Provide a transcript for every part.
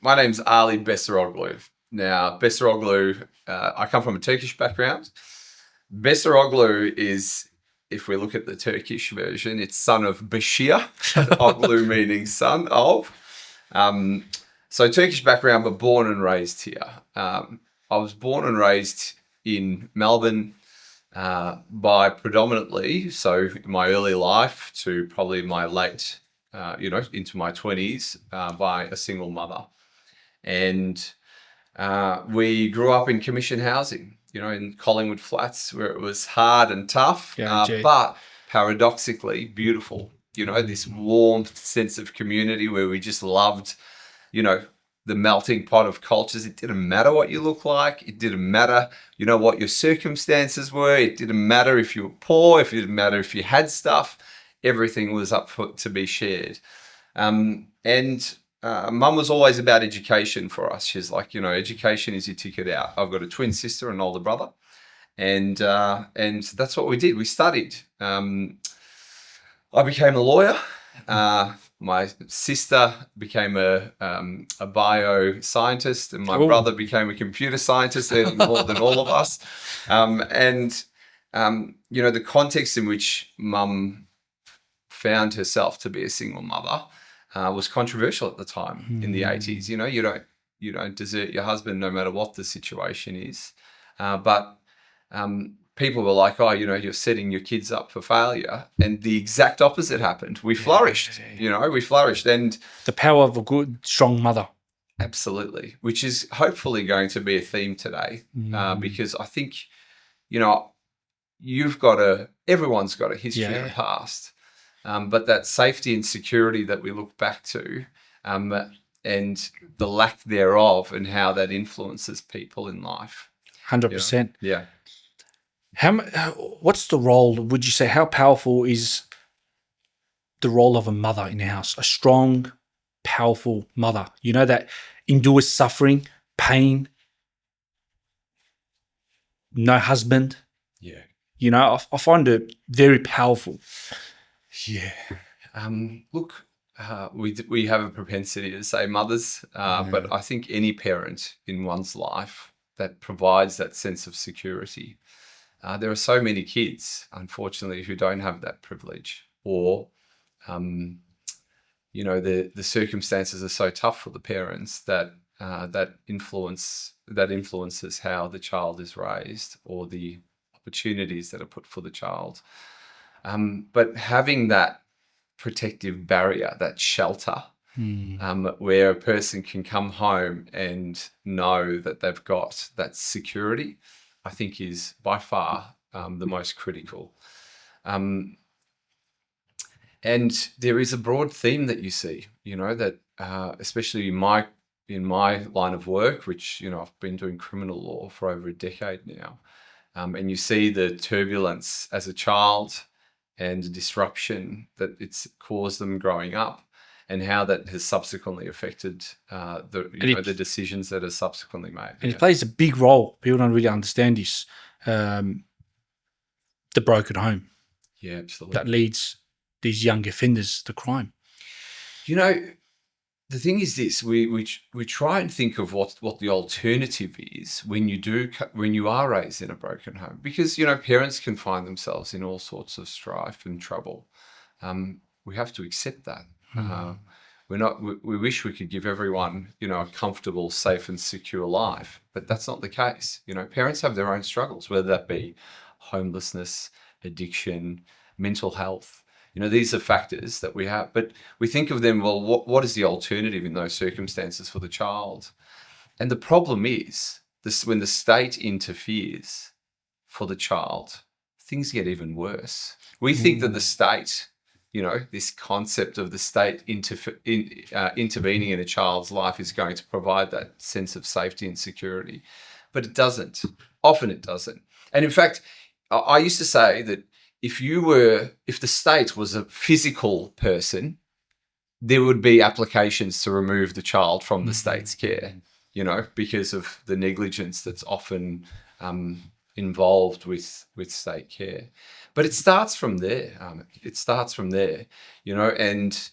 My name's Ali Besiroglu. Now, Besiroglu, I come from a Turkish background. Besiroglu is, if we look at the Turkish version, it's son of Bashir, Oglu meaning son of. So Turkish background, but born and raised here. I was born and raised in Melbourne by predominantly, so in my early life to probably my late, into my 20s, by a single mother. And we grew up in commission housing, in Collingwood Flats, where it was hard and tough, but paradoxically beautiful. This warm sense of community where we just loved, the melting pot of cultures. It didn't matter what you look like. It didn't matter, what your circumstances were. It didn't matter if you were poor. It didn't matter if you had stuff. Everything was up to be shared. Mum was always about education for us. She's like, education is your ticket out. I've got a twin sister and an older brother. And that's what we did. We studied. I became a lawyer. My sister became a bioscientist, and my brother became a computer scientist, more than all of us. The context in which Mum found herself to be a single mother was controversial at the time in the 80s. You don't desert your husband no matter what the situation is. But people were like, oh, you're setting your kids up for failure. And the exact opposite happened. We flourished, we flourished. And the power of a good, strong mother. Absolutely. Which is hopefully going to be a theme today, because I think, everyone's got a history and a past. But that safety and security that we look back to, and the lack thereof, and how that influences people in life. 100%. Yeah. What's the role, would you say, how powerful is the role of a mother in a house? A strong, powerful mother, that endures suffering, pain, no husband. Yeah. I find it very powerful. Yeah. Look, we have a propensity to say mothers, but I think any parent in one's life that provides that sense of security. There are so many kids, unfortunately, who don't have that privilege, or, the circumstances are so tough for the parents that that influences how the child is raised, or the opportunities that are put for the child. But having that protective barrier, that shelter, where a person can come home and know that they've got that security, I think is by far the most critical. And there is a broad theme that you see, that especially in my line of work, which, I've been doing criminal law for over a decade now, and you see the turbulence as a child and the disruption that it's caused them growing up, and how that has subsequently affected the decisions that are subsequently made. And it plays a big role. People don't really understand this. The broken home. Yeah, absolutely. That leads these young offenders to crime. The thing is this: we try and think of what the alternative is when you are raised in a broken home, because parents can find themselves in all sorts of strife and trouble. We have to accept that. We wish we could give everyone a comfortable, safe, and secure life, but that's not the case. Parents have their own struggles, whether that be homelessness, addiction, mental health. These are factors that we have, but we think of them, well, what is the alternative in those circumstances for the child? And the problem is when the state interferes for the child, things get even worse. We think that the state, this concept of the state intervening in a child's life is going to provide that sense of safety and security, but it doesn't. Often it doesn't. And in fact, I used to say that if the state was a physical person, there would be applications to remove the child from the state's care, because of the negligence that's often involved with state care. But it starts from there. And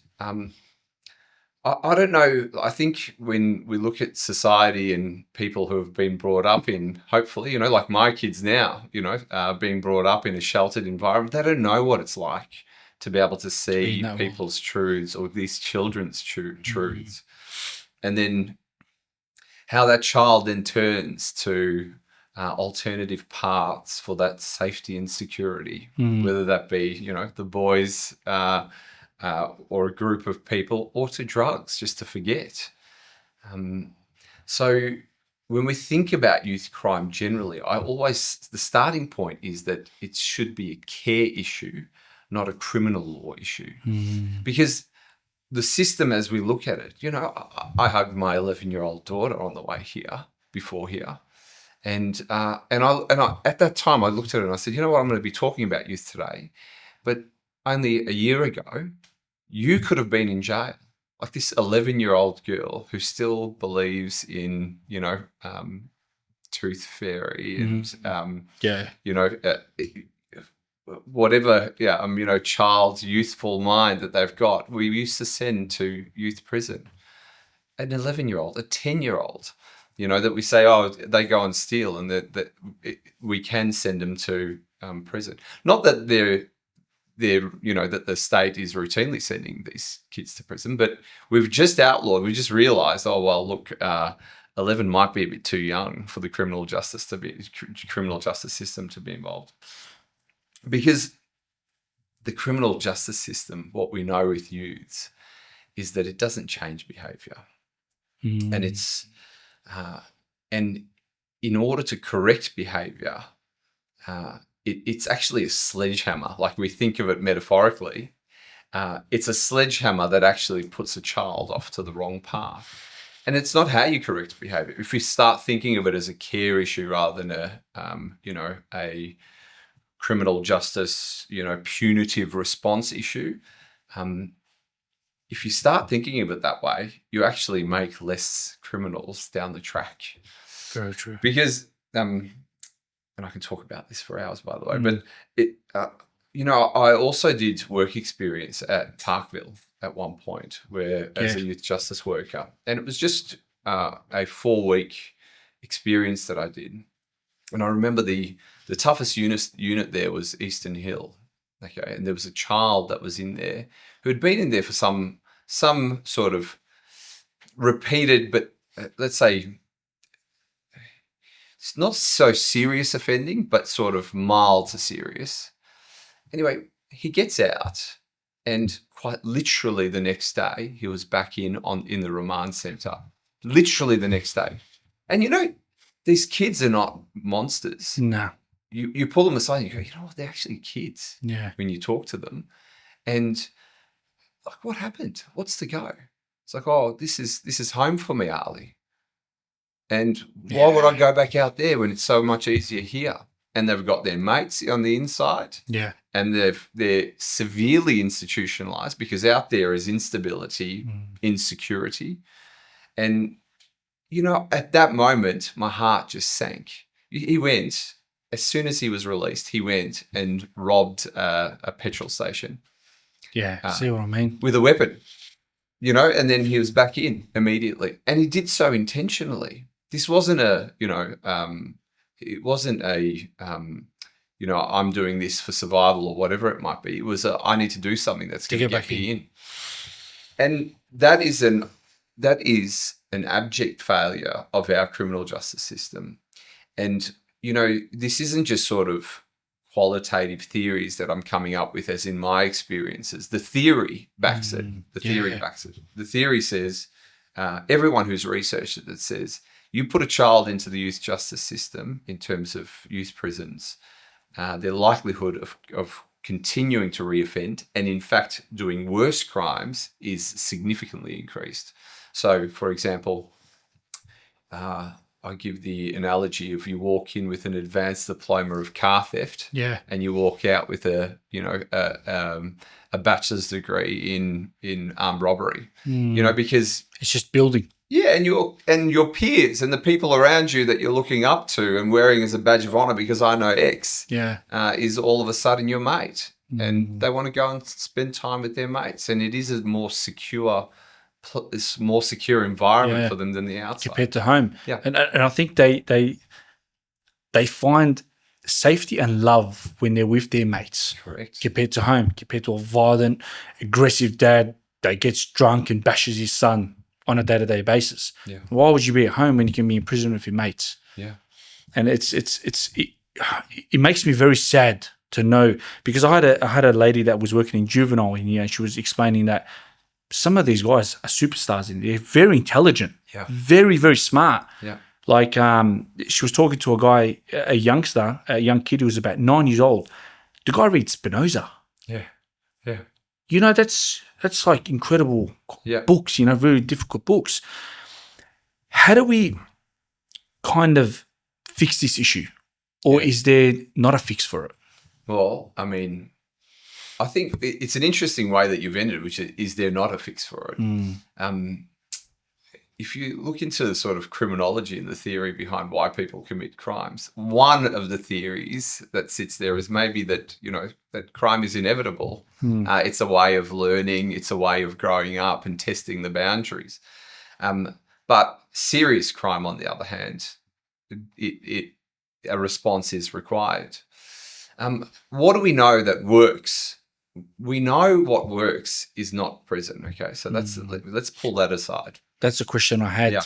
I don't know. I think when we look at society and people who have been brought up in, hopefully, like my kids now, being brought up in a sheltered environment, they don't know what it's like to be able to To be in see that world. people's truths or these children's truths. And then how that child then turns to alternative paths for that safety and security, whether that be, the boys or a group of people, or to drugs, just to forget. So when we think about youth crime generally, the starting point is that it should be a care issue, not a criminal law issue. Because the system, as we look at it, I hugged my 11-year-old daughter on the way here, before here. And I at that time, I looked at her and I said, you know what, I'm going to be talking about youth today. But only a year ago, you could have been in jail. Like this 11-year-old girl who still believes in, tooth fairy and, whatever, child's youthful mind that they've got, we used to send to youth prison. An 11-year-old, a 10-year-old, that we say, oh, they go and steal, and that we can send them to prison. Not that they're that the state is routinely sending these kids to prison, but we've just realized, oh, well, look, 11 might be a bit too young for the criminal justice system to be involved. Because the criminal justice system, what we know with youths, is that it doesn't change behaviour. And it's and in order to correct behaviour, it's actually a sledgehammer. Like we think of it metaphorically, it's a sledgehammer that actually puts a child off to the wrong path. And it's not how you correct behaviour. If we start thinking of it as a care issue rather than a criminal justice, punitive response issue, if you start thinking of it that way, you actually make less criminals down the track. Very true. Because, and I can talk about this for hours, by the way, but I also did work experience at Parkville at one point, as a youth justice worker, and it was just a 4-week experience that I did. And I remember the toughest unit there was Eastern Hill. Okay, and there was a child that was in there who had been in there for some sort of repeated, but let's say it's not so serious offending, but sort of mild to serious. Anyway, he gets out, and quite literally the next day he was back in the remand centre. Literally the next day, and these kids are not monsters. No. You pull them aside and you go, what, they're actually kids. Yeah. When you talk to them. And like, what happened? What's the go? It's like, oh, this is home for me, Ali. And why would I go back out there when it's so much easier here? And they've got their mates on the inside. Yeah. And they're severely institutionalized, because out there is instability, insecurity. And, at that moment, my heart just sank. He went. As soon as he was released, he went and robbed a petrol station. Yeah, see what I mean? With a weapon, and then he was back in immediately. And he did so intentionally. This wasn't it wasn't I'm doing this for survival or whatever it might be. It was I need to do something that's going to get me in. And that is an abject failure of our criminal justice system. And this isn't just sort of qualitative theories that I'm coming up with as in my experiences. The theory backs it. The theory backs it. The theory says, everyone who's researched it says, you put a child into the youth justice system in terms of youth prisons, their likelihood of continuing to reoffend and in fact doing worse crimes is significantly increased. So, for example, I give the analogy of you walk in with an advanced diploma of car theft, and you walk out with a bachelor's degree in armed robbery, because it's just building. Yeah, and your peers and the people around you that you're looking up to and wearing as a badge of honor, because I know X, is all of a sudden your mate, and they want to go and spend time with their mates, and it is a more secure this more secure environment Yeah. for them than the outside. Compared to home. Yeah. And I think they find safety and love when they're with their mates. Correct. Compared to home, compared to a violent, aggressive dad that gets drunk and bashes his son on a day-to-day basis. Yeah. Why would you be at home when you can be in prison with your mates? Yeah. And it makes me very sad to know, because I had a lady that was working in juvenile in here, and she was explaining that some of these guys are superstars in there. They're very intelligent, very, very smart. Yeah. Like she was talking to a guy, a young kid who was about 9 years old. The guy reads Spinoza. Yeah. Yeah. You know, that's like incredible books, you know, very difficult books. How do we kind of fix this issue? Or is there not a fix for it? Well, I mean, I think it's an interesting way that you've ended, which is there not a fix for it? If you look into the sort of criminology and the theory behind why people commit crimes, one of the theories that sits there is maybe that, you know, that crime is inevitable. It's a way of learning. It's a way of growing up and testing the boundaries. But serious crime, on the other hand, a response is required. What do we know that works? We know what works is not prison. Okay, so let's pull that aside. That's a question I had. Yeah.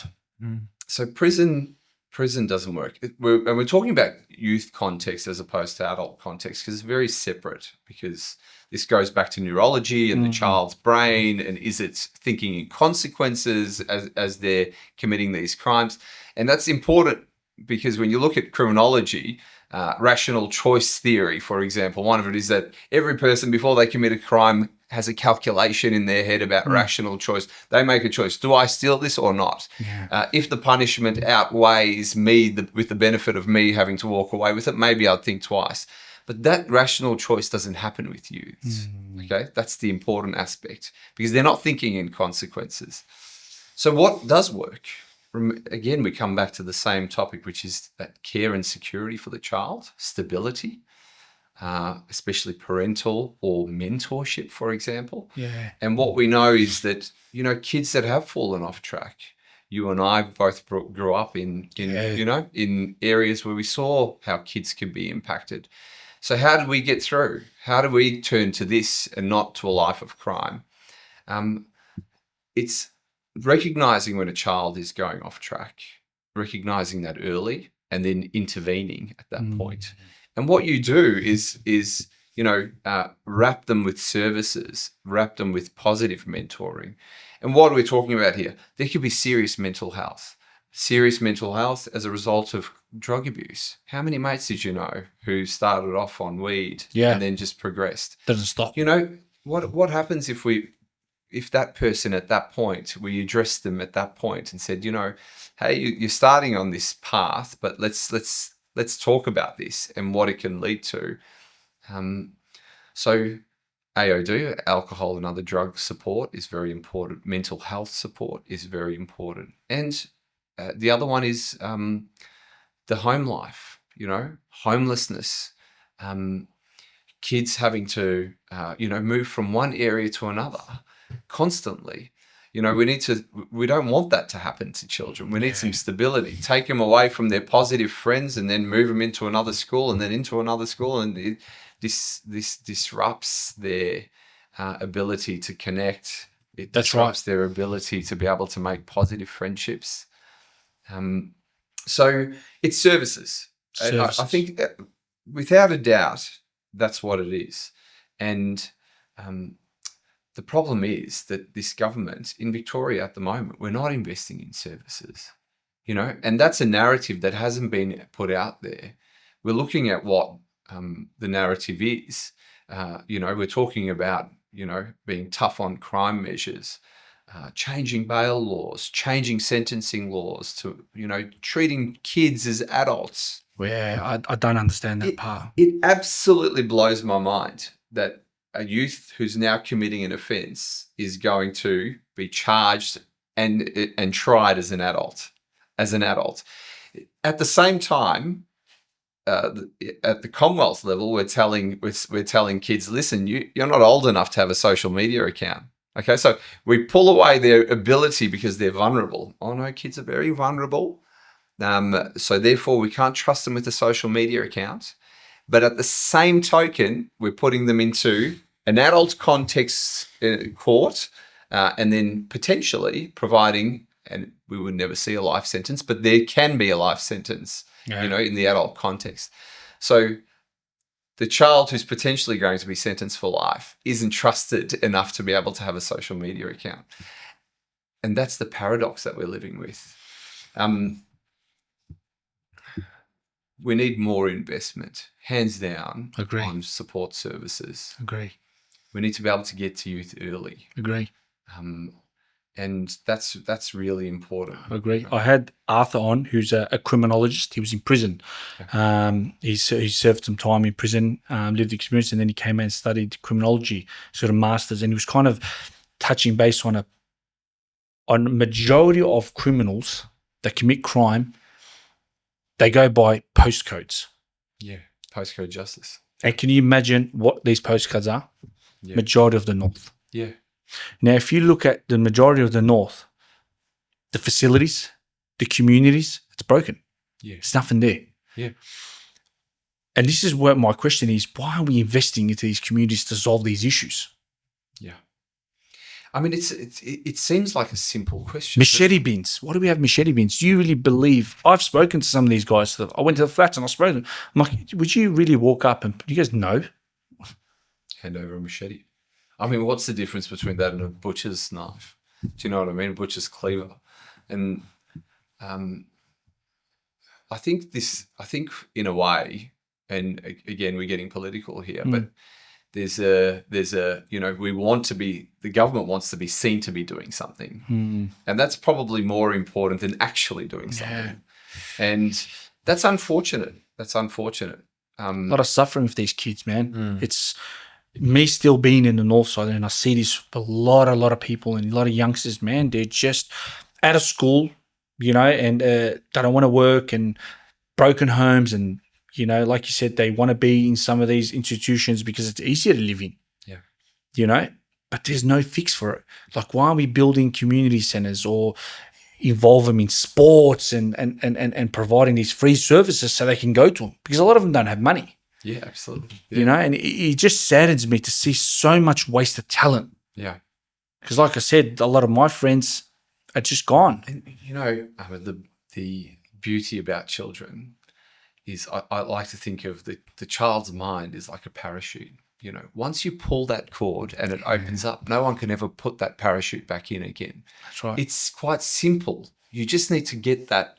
So prison doesn't work. We're talking about youth context as opposed to adult context, because it's very separate, because this goes back to neurology and the child's brain, and is it thinking in consequences as they're committing these crimes. And that's important, because when you look at criminology, rational choice theory, for example, one of it is that every person before they commit a crime has a calculation in their head about rational choice. They make a choice. Do I steal this or not? Yeah. If the punishment outweighs me with the benefit of me having to walk away with it, maybe I'd think twice. But that rational choice doesn't happen with youths. Okay, that's the important aspect, because they're not thinking in consequences. So what does work? Again, we come back to the same topic, which is that care and security for the child, stability, especially parental or mentorship, for example. Yeah. And what we know is that, you know, kids that have fallen off track, you and I both grew up in you know, in areas where we saw how kids can be impacted. So how did we get through? How do we turn to this and not to a life of crime? It's recognizing when a child is going off track, recognizing that early, and then intervening at that point. And what you do is you know, wrap them with services, wrap them with positive mentoring. And what are we talking about here? There could be serious mental health as a result of drug abuse. How many mates did you know who started off on weed and then just progressed? Doesn't stop. You know, what happens if that person at that point, we addressed them at that point and said, you know, hey, you're starting on this path, but let's talk about this and what it can lead to. So AOD, alcohol and other drug support, is very important. Mental health support is very important. And the other one is the home life, you know, homelessness, kids having to, you know, move from one area to another constantly. You know, we don't want that to happen to children. We need some stability. Take them away from their positive friends and then move them into another school and then into another school. And this disrupts their ability to connect. It disrupts their ability to be able to make positive friendships. So it's services. I think that without a doubt, that's what it is. And the problem is that this government in Victoria at the moment, we're not investing in services, you know, and that's a narrative that hasn't been put out there. We're looking at what the narrative is. You know, we're talking about, you know, being tough on crime measures, changing bail laws, changing sentencing laws, to, you know, treating kids as adults. Yeah, I don't understand that part. It absolutely blows my mind that a youth who's now committing an offence is going to be charged and tried as an adult. At the same time, at the Commonwealth level, we're telling kids, listen, you're not old enough to have a social media account. Okay, so we pull away their ability because they're vulnerable. Oh no, kids are very vulnerable. So therefore, we can't trust them with a social media account. But at the same token, we're putting them into an adult context court, and then potentially providing, and we would never see a life sentence, but there can be a life sentence, in the adult context. So the child who's potentially going to be sentenced for life isn't trusted enough to be able to have a social media account. And that's the paradox that we're living with. We need more investment, hands down, Agree. on support services. Agree. We need to be able to get to youth early. Agree. And that's really important. Agree. I had Arthur on, who's a criminologist. He was in prison. He served some time in prison, lived experience, and then he came out and studied criminology, sort of masters. And he was kind of touching base on a majority of criminals that commit crime. They go by postcodes. Yeah, postcode justice. And can you imagine what these postcodes are? Yeah. Majority of the North. Yeah. Now, if you look at the majority of the North, the facilities, the communities, it's broken. Yeah. There's nothing there. Yeah. And this is where my question is, why are we investing into these communities to solve these issues? Yeah. I mean, it seems like a simple question. Machete bins. Why do we have machete bins? Do you really believe? I've spoken to some of these guys. I went to the flats and I spoke to them. I'm like, would you really walk up and you guys know? Hand over a machete. I mean, what's the difference between that and a butcher's knife? Do you know what I mean? Butcher's cleaver. And I think in a way, and again, we're getting political here, but there's a we want to be, the government wants to be seen to be doing something, and that's probably more important than actually doing something. And that's unfortunate. A lot of suffering with these kids, man. It's me still being in the North Side, and I see this a lot of people and a lot of youngsters, man. They're just out of school, and they don't want to work, and broken homes, and like you said, they want to be in some of these institutions because it's easier to live in. Yeah. But there's no fix for it. Like, why are we building community centers or involve them in sports and providing these free services so they can go to them? Because a lot of them don't have money. Yeah, absolutely. Yeah. And it just saddens me to see so much wasted talent. Yeah. Because like I said, a lot of my friends are just gone. And Ahmed, the beauty about children is I like to think of the child's mind is like a parachute. Once you pull that cord and it opens up, no one can ever put that parachute back in again. That's right. It's quite simple. You just need to get that,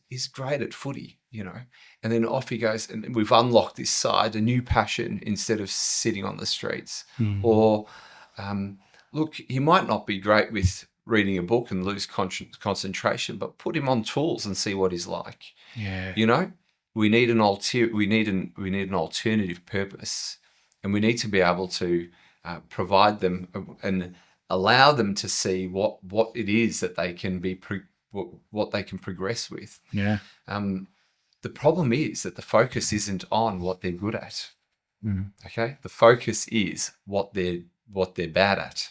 he's great at footy, and then off he goes, and we've unlocked this side, a new passion, instead of sitting on the streets. Or look, he might not be great with reading a book and lose concentration, but put him on tools and see what he's like. Yeah. We need an alternative purpose, and we need to be able to provide them and allow them to see what it is that they can be what they can progress with. Yeah. The problem is that the focus isn't on what they're good at. Okay, the focus is what they're bad at.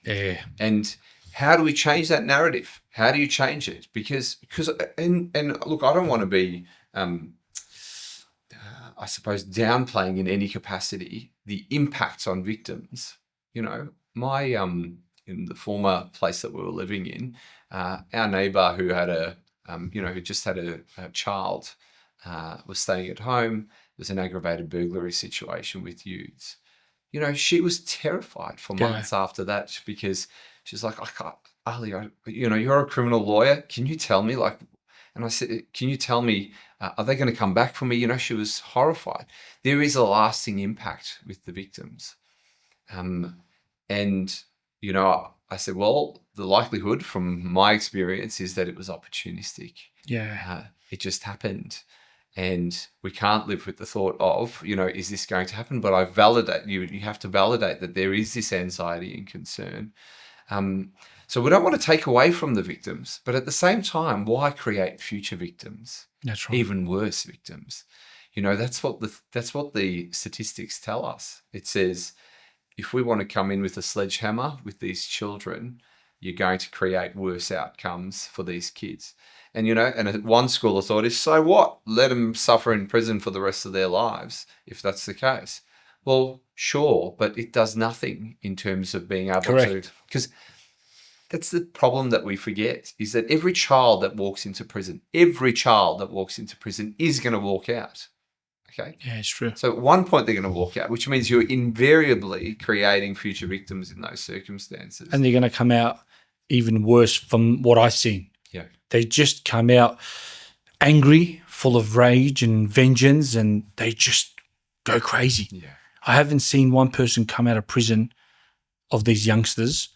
Yeah. And how do we change that narrative? How do you change it? Because and look, I don't want to be I suppose downplaying in any capacity the impacts on victims. My in the former place that we were living in, our neighbour who had who just had a child, was staying at home. There's an aggravated burglary situation with youths. She was terrified for months after that, because she's like, Ali, you're a criminal lawyer. Can you tell me, and I said, can you tell me, are they going to come back for me? She was horrified. There is a lasting impact with the victims. I said, well, the likelihood from my experience is that it was opportunistic. Yeah. It just happened. And we can't live with the thought of, is this going to happen? But you have to validate that there is this anxiety and concern. So we don't want to take away from the victims, but at the same time, why create future victims? That's right. Even worse victims. That's what the statistics tell us. It says if we want to come in with a sledgehammer with these children, you're going to create worse outcomes for these kids. And, and at one school of thought is, so what? Let them suffer in prison for the rest of their lives, if that's the case. Well, sure, but it does nothing in terms of being able to, Correct. because that's the problem that we forget, is that every child that walks into prison is going to walk out. Okay. Yeah, it's true. So at one point they're going to walk out, which means you're invariably creating future victims in those circumstances. And they're going to come out even worse from what I've seen. Yeah. They just come out angry, full of rage and vengeance, and they just go crazy. Yeah. I haven't seen one person come out of prison of these youngsters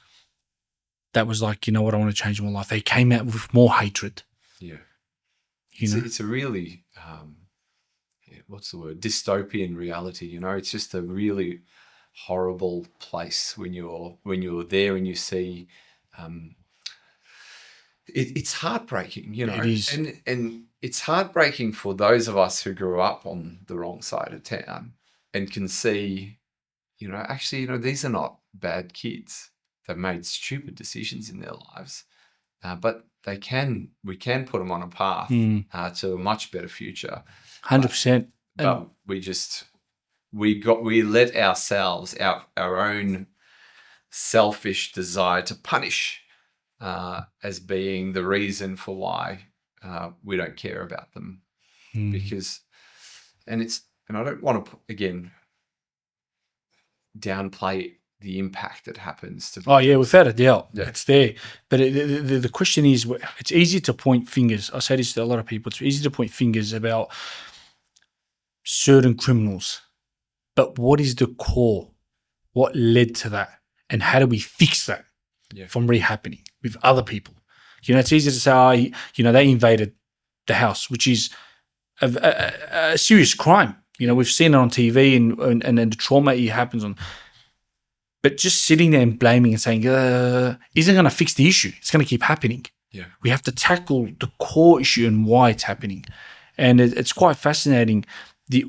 that was like, you know what, I want to change my life. They came out with more hatred. Yeah. You know? It's a really, what's the word? Dystopian reality. It's just a really horrible place when you're there and you see. It's heartbreaking, It is. and it's heartbreaking for those of us who grew up on the wrong side of town and can see, actually, these are not bad kids. They've made stupid decisions in their lives, but we can put them on a path to a much better future. 100%. But we let ourselves, our own selfish desire to punish as being the reason for why we don't care about them. Because, and I don't want to, again, downplay the impact that happens to. Oh yeah, without a doubt, Yeah. it's there. But the question is, it's easy to point fingers. I say this to a lot of people. It's easy to point fingers about certain criminals, but what is the core? What led to that, and how do we fix that from re-happening with other people? It's easy to say, they invaded the house, which is a serious crime. We've seen it on TV and the trauma it happens on. But just sitting there and blaming and saying, isn't going to fix the issue. It's going to keep happening. Yeah. We have to tackle the core issue and why it's happening. And it's quite fascinating. The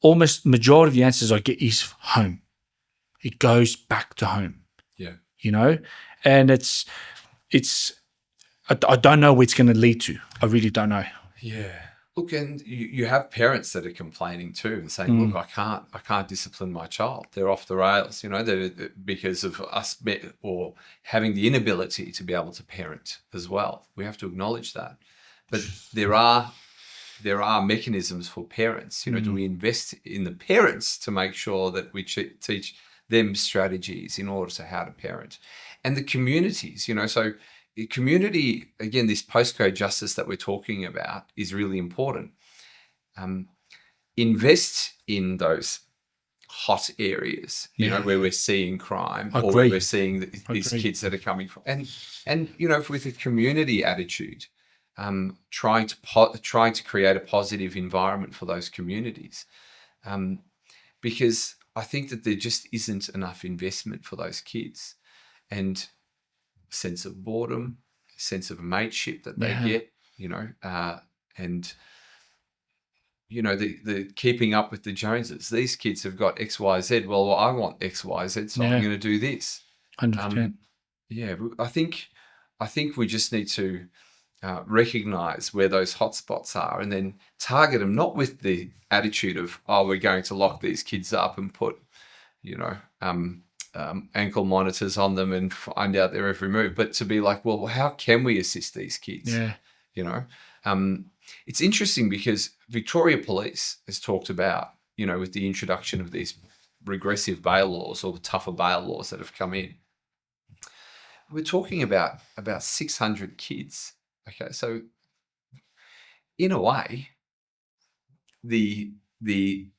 almost majority of the answers I get is home. It goes back to home. Yeah. And it's I don't know where it's going to lead to. I really don't know. Yeah. Look, and you have parents that are complaining too and saying, look, I can't discipline my child. They're off the rails, because of us or having the inability to be able to parent as well. We have to acknowledge that. But there are mechanisms for parents, do we invest in the parents to make sure that we teach them strategies in order to how to parent, and the communities, so community, again, this postcode justice that we're talking about is really important. Invest in those hot areas, where we're seeing crime or where we're seeing these kids that are coming from, and with a community attitude, trying to create a positive environment for those communities, because I think that there just isn't enough investment for those kids, and sense of boredom, sense of mateship that they get, and the keeping up with the Joneses. These kids have got X, Y, Z. Well, I want X, Y, Z, so I'm going to do this. 100%. I think we just need to recognize where those hotspots are and then target them, not with the attitude of, we're going to lock these kids up and put, ankle monitors on them and find out their every move, but to be like, well, how can we assist these kids? It's interesting because Victoria Police has talked about, with the introduction of these regressive bail laws or the tougher bail laws that have come in, we're talking about 600 kids. Okay, so in a way, the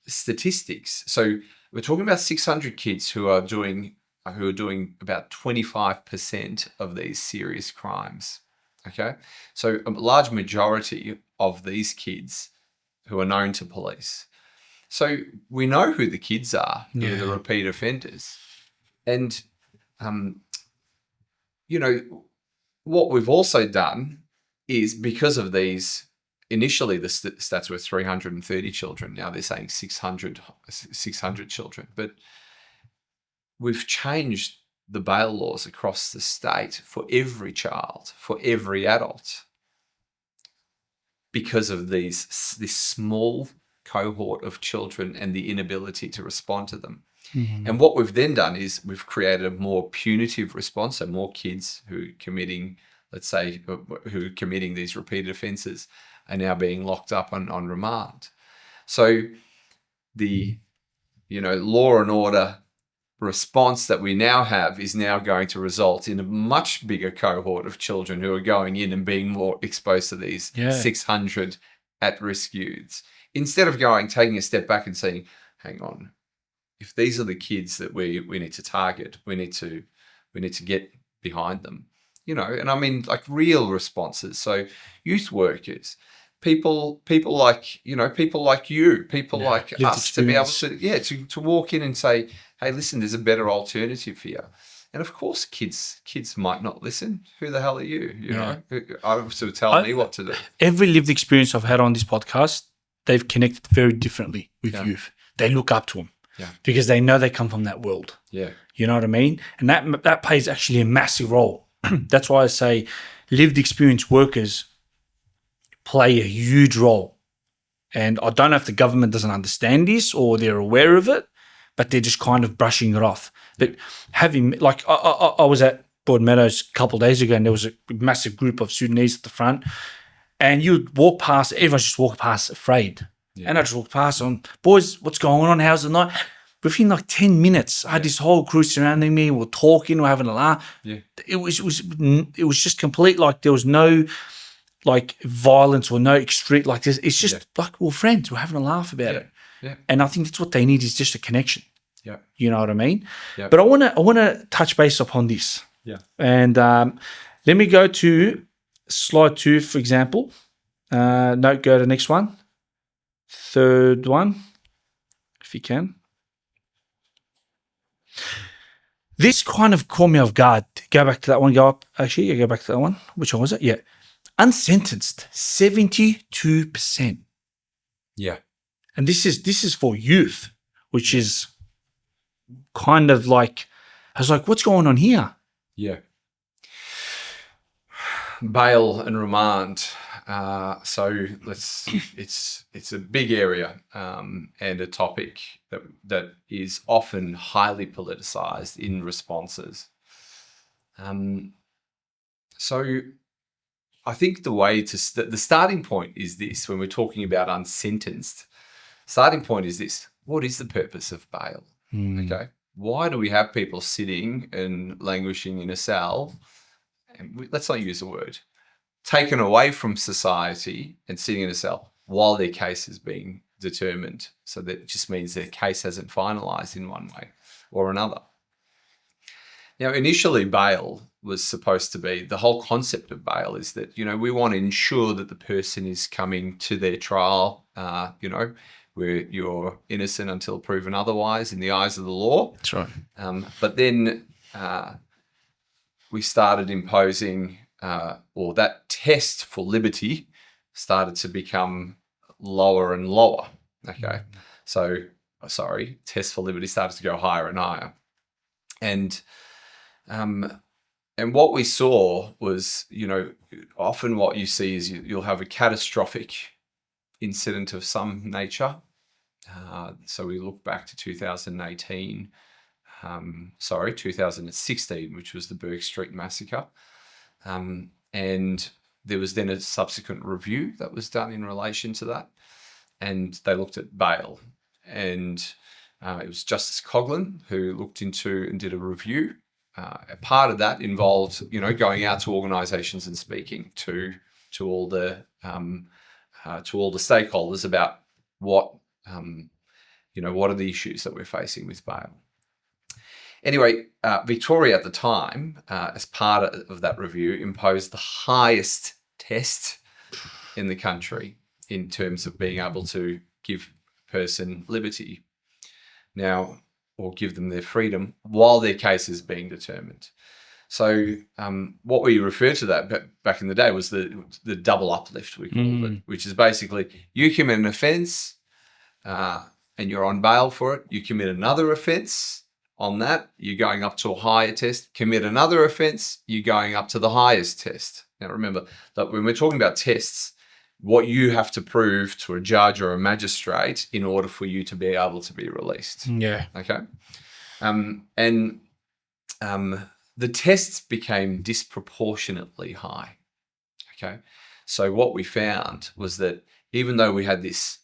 statistics, so we're talking about 600 kids who are doing about 25% of these serious crimes. Okay, so a large majority of these kids who are known to police. So we know who the kids are, the repeat offenders, and what we've also done is, because of these. Initially, the stats were 330 children. Now they're saying 600 children. But we've changed the bail laws across the state for every child, for every adult, because of this small cohort of children and the inability to respond to them. And what we've then done is we've created a more punitive response. So more kids who are committing, let's say, who are committing these repeated offences are now being locked up on remand. So the, law and order response that we now have is now going to result in a much bigger cohort of children who are going in and being more exposed to these 600 at-risk youths. Instead of taking a step back and saying, hang on, if these are the kids that we need to target, we need to get behind them, and I mean like real responses. So youth workers, people like you, people like us to be able to walk in and say, hey, listen, there's a better alternative here. And of course, kids might not listen. Who the hell are you? You know, to tell me what to do. Every lived experience I've had on this podcast, they've connected very differently with youth. They look up to them because they know they come from that world. Yeah, you know what I mean. And that plays actually a massive role. That's why I say lived experience workers play a huge role. And I don't know if the government doesn't understand this or they're aware of it, but they're just kind of brushing it off. But having, like, I was at Broadmeadows a couple of days ago and there was a massive group of Sudanese at the front and you'd walk past, everyone's just walking past afraid. Yeah. And I just walked past them, boys, what's going on? How's the night? Within like 10 minutes, I had this whole crew surrounding me. We're talking, we're having a laugh. Yeah. It was just complete, like there was no like violence or no extreme, like this. It's just like we're friends. We're having a laugh about it. Yeah. And I think that's what they need is just a connection. Yeah. You know what I mean? Yeah. But I wanna touch base upon this. Yeah. And let me go to slide 2, for example. No, go to the next one. Third one, if you can. This kind of caught me off guard. Go back to that one. Go up. Actually, yeah, go back to that one. Which one was it? Yeah. Unsentenced, 72%. Yeah. And this is for youth, which is kind of like, I was like, what's going on here? Yeah. Bail and remand. So it's a big area and a topic that is often highly politicized in responses. So I think the way the starting point is this, when we're talking about unsentenced, starting point is this: what is the purpose of bail? Okay, why do we have people sitting and languishing in a cell? And let's not use the word taken away from society and sitting in a cell while their case is being determined. So that just means their case hasn't finalized in one way or another. Now, initially, bail was supposed to be, the whole concept of bail is that, we want to ensure that the person is coming to their trial, where you're innocent until proven otherwise in the eyes of the law. That's right. But then we started imposing, or that test for liberty started to become lower and lower. Okay. So, test for liberty started to go higher and higher. And what we saw was, often what you see is you'll have a catastrophic incident of some nature. So we look back to 2016, which was the Burke Street Massacre. And there was then a subsequent review that was done in relation to that. And they looked at bail. And it was Justice Coughlin who looked into and did a review. A part of that involved, going out to organisations and speaking to all the stakeholders about what are the issues that we're facing with bail. Anyway, Victoria at the time, as part of that review, imposed the highest test in the country in terms of being able to give a person liberty. Now, or give them their freedom while their case is being determined. So what we refer to that back in the day was the double uplift, we called it, which is basically you commit an offence and you're on bail for it. You commit another offence on that, you're going up to a higher test. Commit another offence, you're going up to the highest test. Now, remember that when we're talking about tests, what you have to prove to a judge or a magistrate in order for you to be able to be released. Yeah. Okay. And the tests became disproportionately high. Okay. So what we found was that even though we had this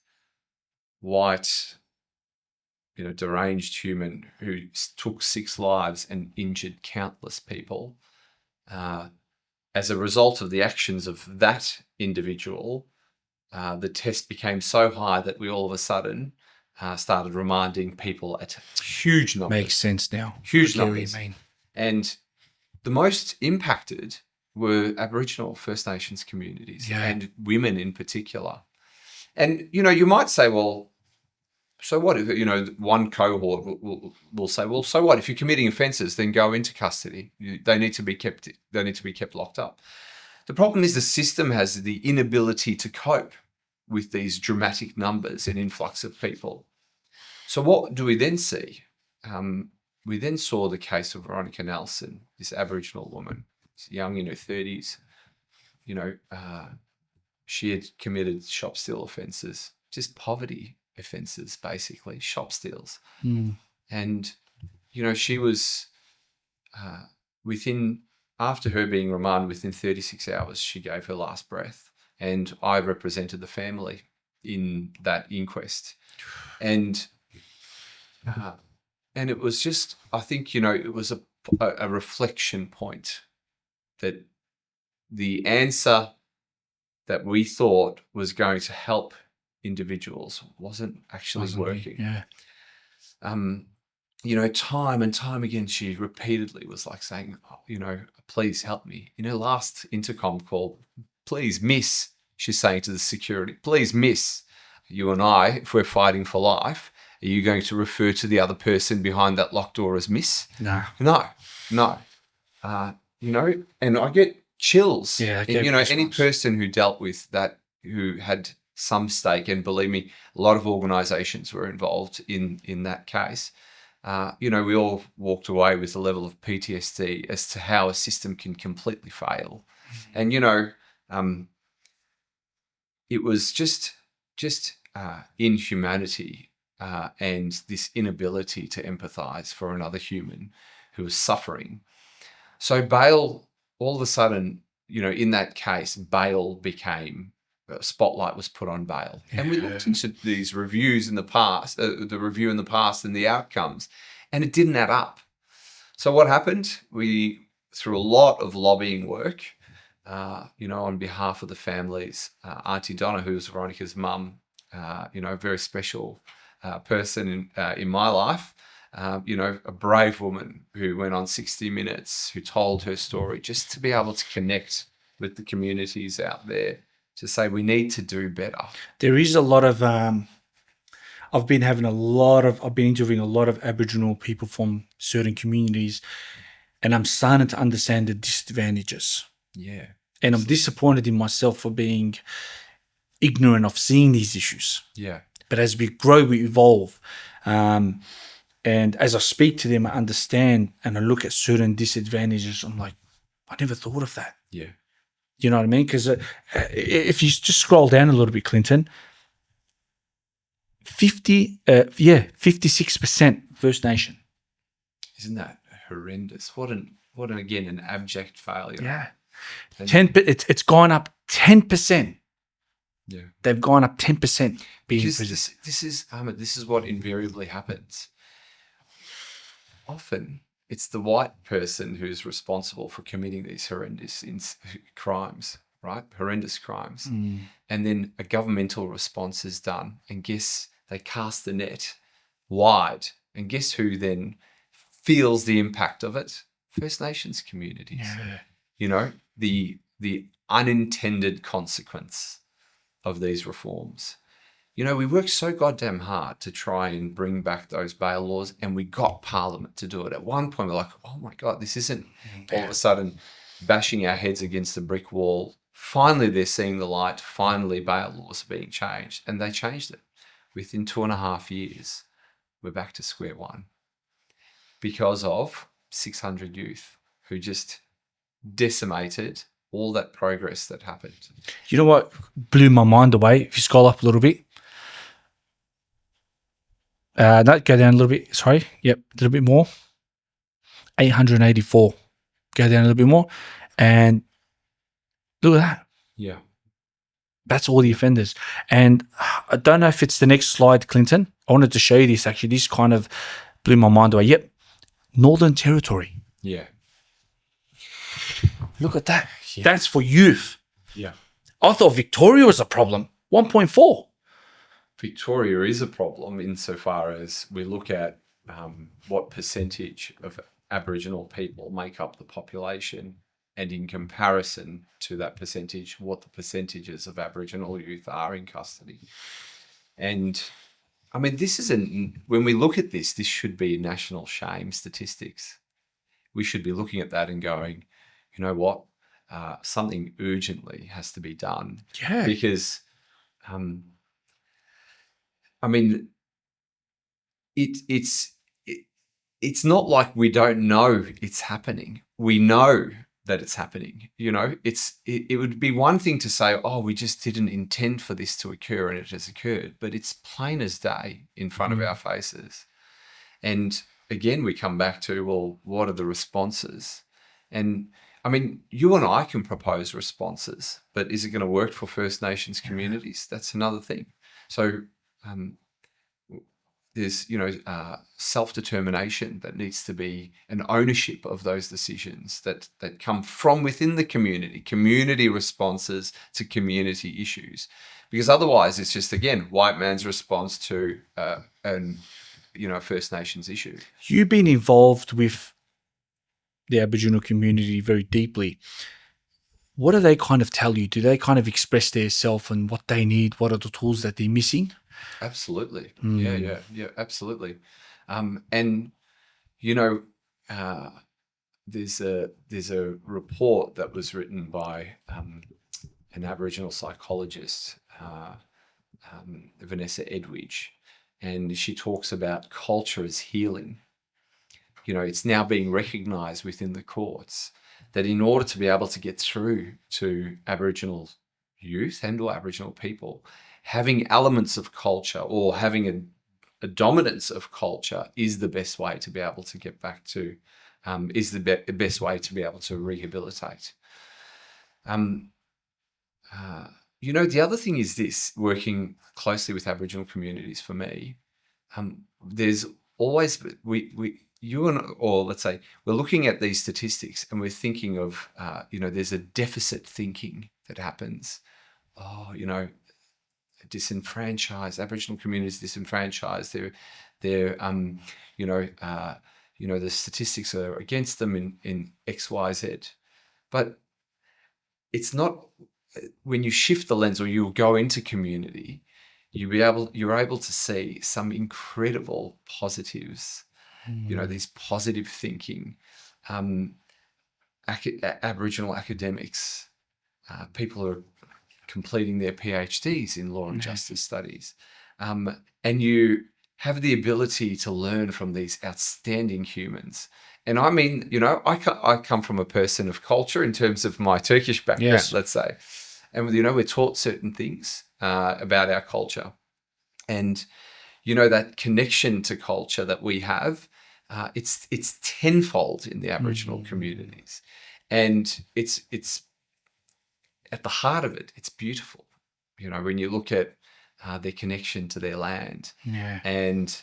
white, deranged human who took 6 lives and injured countless people, as a result of the actions of that individual, the test became so high that we all of a sudden started reminding people at huge numbers. Makes sense now. Huge I get what numbers. you mean. And the most impacted were Aboriginal First Nations communities and women in particular. And, you might say, well, so what if, one cohort will say, well, so what if you're committing offences, then go into custody. They need to be kept locked up. The problem is the system has the inability to cope with these dramatic numbers and influx of people. So what do we then see? We then saw the case of Veronica Nelson, this Aboriginal woman, young in her 30s. She had committed shop steal offences, just poverty offences, basically, shop steals. And, she was after her being remanded within 36 hours, she gave her last breath. And I represented the family in that inquest. And it was just, I think, it was a reflection point that the answer that we thought was going to help individuals wasn't actually working. Time and time again, she repeatedly was like saying, please help me. In her last intercom call, please, miss, she's saying to the security, please, miss, you and I, if we're fighting for life, are you going to refer to the other person behind that locked door as miss? No. And I get chills. Yeah, any person who dealt with that, who had some stake, and believe me, a lot of organisations were involved in that case. We all walked away with a level of PTSD as to how a system can completely fail. And, it was just inhumanity and this inability to empathise for another human who was suffering. So bail, all of a sudden, in that case, bail became, spotlight was put on bail. And we looked into these reviews in the past, the review in the past and the outcomes, and it didn't add up. So what happened? We, through a lot of lobbying work, on behalf of the families, Auntie Donna, who was Veronica's mum, a very special person in my life, a brave woman who went on 60 Minutes, who told her story just to be able to connect with the communities out there, to say we need to do better. There is a lot of, I've been interviewing a lot of Aboriginal people from certain communities, and I'm starting to understand the disadvantages. Yeah. And I'm disappointed in myself for being ignorant of seeing these issues. Yeah. But as we grow, we evolve. And as I speak to them, I understand and I look at certain disadvantages. I'm like, I never thought of that. Yeah. You know what I mean? Because if you just scroll down a little bit, Clinton, 56% First Nation. Isn't that horrendous? What an abject failure. Yeah. It's gone up 10%. Yeah. They've gone up 10%. Because this is Ahmad, this is what invariably happens. Often it's the white person who's responsible for committing these horrendous crimes, right? Horrendous crimes. And then a governmental response is done. And guess they cast the net wide. And guess who then feels the impact of it? First Nations communities. Yeah. The unintended consequence of these reforms. We worked so goddamn hard to try and bring back those bail laws, and we got Parliament to do it. At one point, we're like, oh my God, this isn't all of a sudden bashing our heads against the brick wall. Finally, they're seeing the light. Finally, bail laws are being changed. And they changed it. Within 2.5 years, we're back to square one. because of 600 youth who just decimated all that progress that happened. You know what blew my mind away? If you scroll up a little bit. No, go down a little bit. Sorry. Yep, a little bit more. 884. Go down a little bit more. And look at that. Yeah. That's all the offenders. And I don't know if it's the next slide, Clinton. I wanted to show you this, actually. This kind of blew my mind away. Yep. Northern Territory. Yeah. Look at that. Yeah. That's for youth. Yeah. I thought Victoria was a problem. 1.4. Victoria is a problem insofar as we look at what percentage of Aboriginal people make up the population, and in comparison to that percentage, what the percentages of Aboriginal youth are in custody. And I mean, when we look at this should be national shame statistics. We should be looking at that and going, you know what, something urgently has to be done. Yeah. Because I mean, it's not like we don't know it's happening. We know that it's happening. You know, it would be one thing to say, oh, we just didn't intend for this to occur and it has occurred, but it's plain as day in front of our faces. And again, we come back to, well, what are the responses? And I mean, you and I can propose responses, but is it going to work for First Nations communities? That's another thing. So there's, self-determination that needs to be an ownership of those decisions that come from within the community responses to community issues. Because otherwise it's just, again, white man's response to First Nations issue. You've been involved with the Aboriginal community very deeply. What do they kind of tell you? Do they kind of express their self and what they need? What are the tools that they're missing? Absolutely. Yeah, absolutely. There's a report that was written by an Aboriginal psychologist, Vanessa Edwidge, and she talks about culture as healing. You know, it's now being recognised within the courts that in order to be able to get through to Aboriginal youth and or Aboriginal people, having elements of culture or having a dominance of culture is the best way to be able to get back to, is the best way to be able to rehabilitate. The other thing is this, working closely with Aboriginal communities for me, there's always, let's say, we're looking at these statistics and we're thinking of, there's a deficit thinking that happens. Disenfranchised, Aboriginal communities disenfranchised. The statistics are against them in X, Y, Z. But it's not, when you shift the lens or you go into community, you're able to see some incredible positives. These positive thinking, Aboriginal academics, people who are completing their PhDs in law and justice studies. And you have the ability to learn from these outstanding humans. And I mean, I come from a person of culture in terms of my Turkish background, let's say. And, we're taught certain things about our culture. And, that connection to culture that we have, it's tenfold in the Aboriginal communities. And it's at the heart of it, it's beautiful. When you look at their connection to their land, and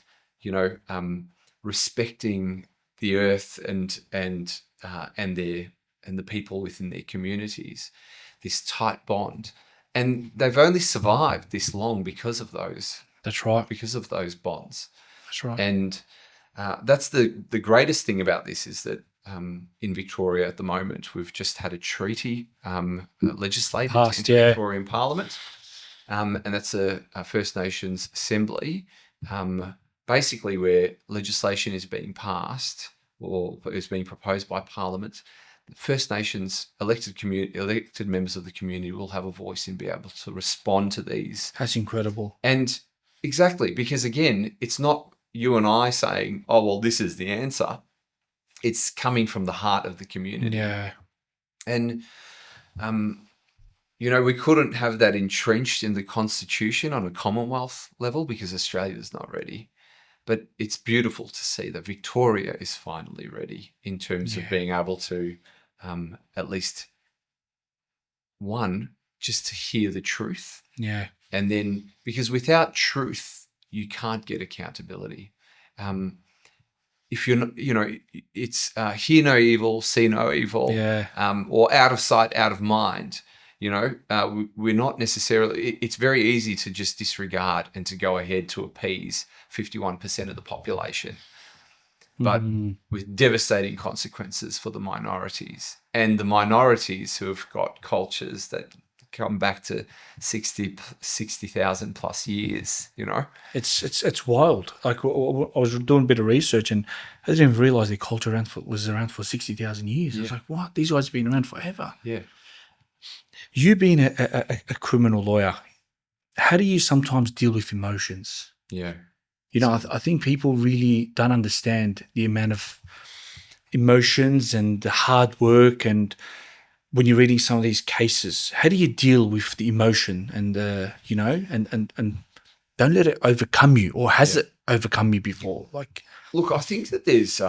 respecting the earth and the people within their communities, this tight bond, and they've only survived this long because of those. That's right. Because of those bonds. That's right. And that's the greatest thing about this is that. In Victoria at the moment, we've just had a treaty legislated passed, in the Victorian Parliament, and that's a First Nations Assembly, basically where legislation is being passed or is being proposed by Parliament. First Nations elected members of the community will have a voice and be able to respond to these. That's incredible. And exactly, because again, it's not you and I saying, oh, well, this is the answer. It's coming from the heart of the community. Yeah. And, we couldn't have that entrenched in the Constitution on a Commonwealth level because Australia is not ready. But it's beautiful to see that Victoria is finally ready in terms of being able to at least, one, just to hear the truth. Yeah. And then, because without truth, you can't get accountability. If you're not, it's hear no evil, see no evil, or out of sight, out of mind. We're not necessarily, it's very easy to just disregard and to go ahead to appease 51% of the population, but with devastating consequences for the minorities, and the minorities who have got cultures that come back to 60,000 plus years, It's wild. Like, I was doing a bit of research, and I didn't even realize their culture was around for 60,000 years. I was like, what? These guys have been around forever. Yeah. You being a criminal lawyer, how do you sometimes deal with emotions? Yeah. I think people really don't understand the amount of emotions and the hard work. And when you're reading some of these cases, how do you deal with the emotion and and don't let it overcome you, or has it overcome you before? Look, I think that there's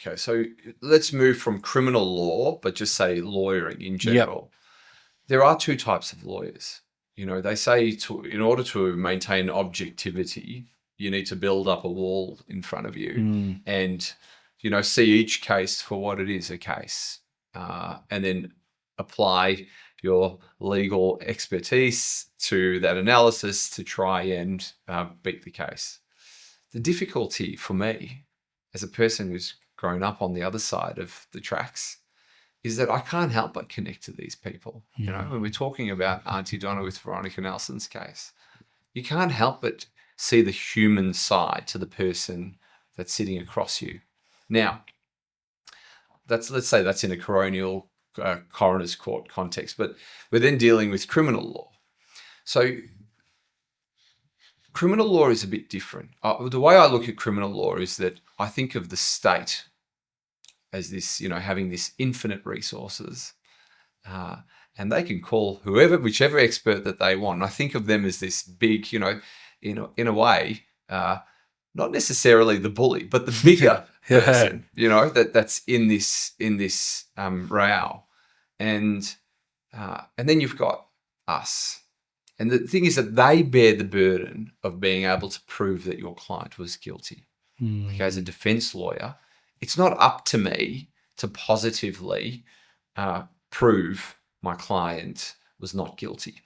okay, so let's move from criminal law, but just say lawyering in general. There are two types of lawyers. They say in order to maintain objectivity, you need to build up a wall in front of you and, see each case for what it is, a case, and then apply your legal expertise to that analysis to try and beat the case. The difficulty for me as a person who's grown up on the other side of the tracks is that I can't help but connect to these people. When we're talking about Auntie Donna with Veronica Nelson's case, you can't help but see the human side to the person that's sitting across you. Now, let's say that's in a coronial coroner's court context, but we're then dealing with criminal law. So criminal law is a bit different. The way I look at criminal law is that I think of the state as this, having this infinite resources, and they can call whichever expert that they want. And I think of them as this big, in a way, not necessarily the bully, but the bigger person, that's in this row, and then you've got us. And the thing is that they bear the burden of being able to prove that your client was guilty. Okay, as a defense lawyer, it's not up to me to positively prove my client was not guilty.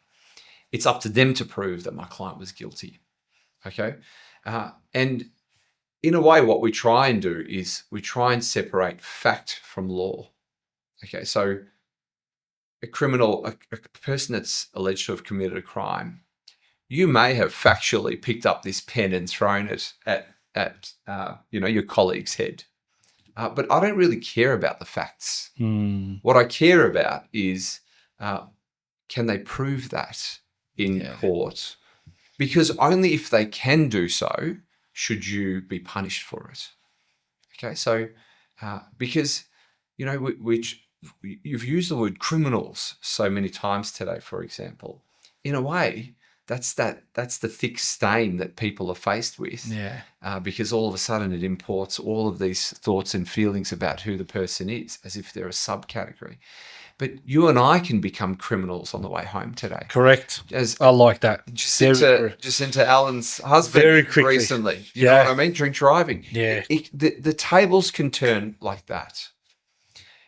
It's up to them to prove that my client was guilty. Okay? And in a way, what we try and do is we try and separate fact from law. Okay, so a criminal, a person that's alleged to have committed a crime, you may have factually picked up this pen and thrown it at your colleague's head. But I don't really care about the facts. What I care about is, can they prove that in court? Because only if they can do so, should you be punished for it. Okay, so because, you've used the word criminals so many times today, for example. In a way, that's the thick stain that people are faced with. Because all of a sudden it imports all of these thoughts and feelings about who the person is, as if they're a subcategory. But you and I can become criminals on the way home today. Correct. I like that. Jacinta Allen's husband very quickly. Recently. You know what I mean? Drink driving. Yeah. The tables can turn like that.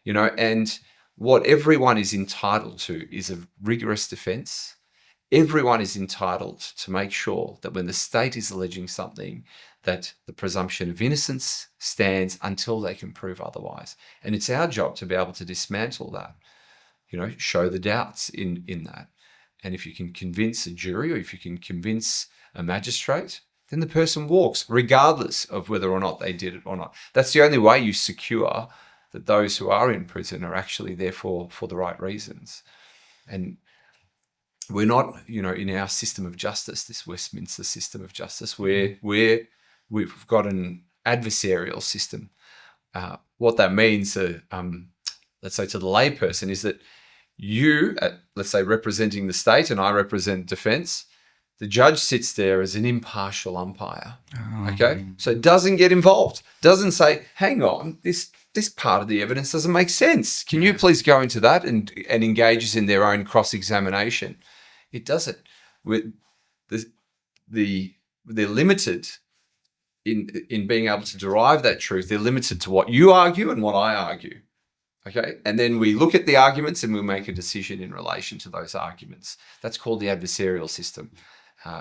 And what everyone is entitled to is a rigorous defense. Everyone is entitled to make sure that when the state is alleging something, that the presumption of innocence stands until they can prove otherwise. And it's our job to be able to dismantle that, show the doubts in that. And if you can convince a jury, or if you can convince a magistrate, then the person walks, regardless of whether or not they did it or not. That's the only way you secure that those who are in prison are actually there for the right reasons. And we're not, in our system of justice, this Westminster system of justice, we've got an adversarial system. What that means, let's say to the layperson, is that you, let's say representing the state, and I represent defence. The judge sits there as an impartial umpire. Okay, so it doesn't get involved. Doesn't say, "Hang on, this part of the evidence doesn't make sense. Can you please go into that?" and engages in their own cross-examination. It doesn't. They're limited in being able to derive that truth. They're limited to what you argue and what I argue. Okay, and then we look at the arguments and we make a decision in relation to those arguments. That's called the adversarial system.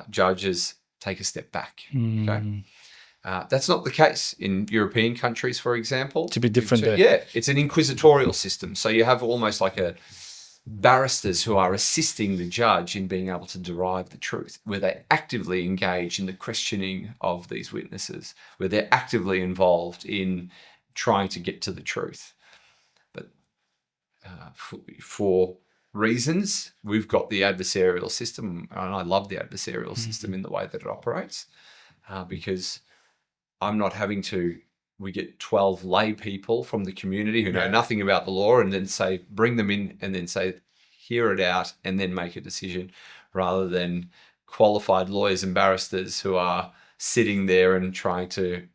Judges take a step back. Okay, that's not the case in European countries, for example. It's a bit different there. Yeah, it's an inquisitorial system. So you have almost like barristers who are assisting the judge in being able to derive the truth, where they actively engage in the questioning of these witnesses, where they're actively involved in trying to get to the truth. But for reasons, we've got the adversarial system, and I love the adversarial system in the way that it operates, because I'm not having to. We get 12 lay people from the community who know nothing about the law, and then bring them in and then say, hear it out, and then make a decision, rather than qualified lawyers and barristers who are sitting there and trying to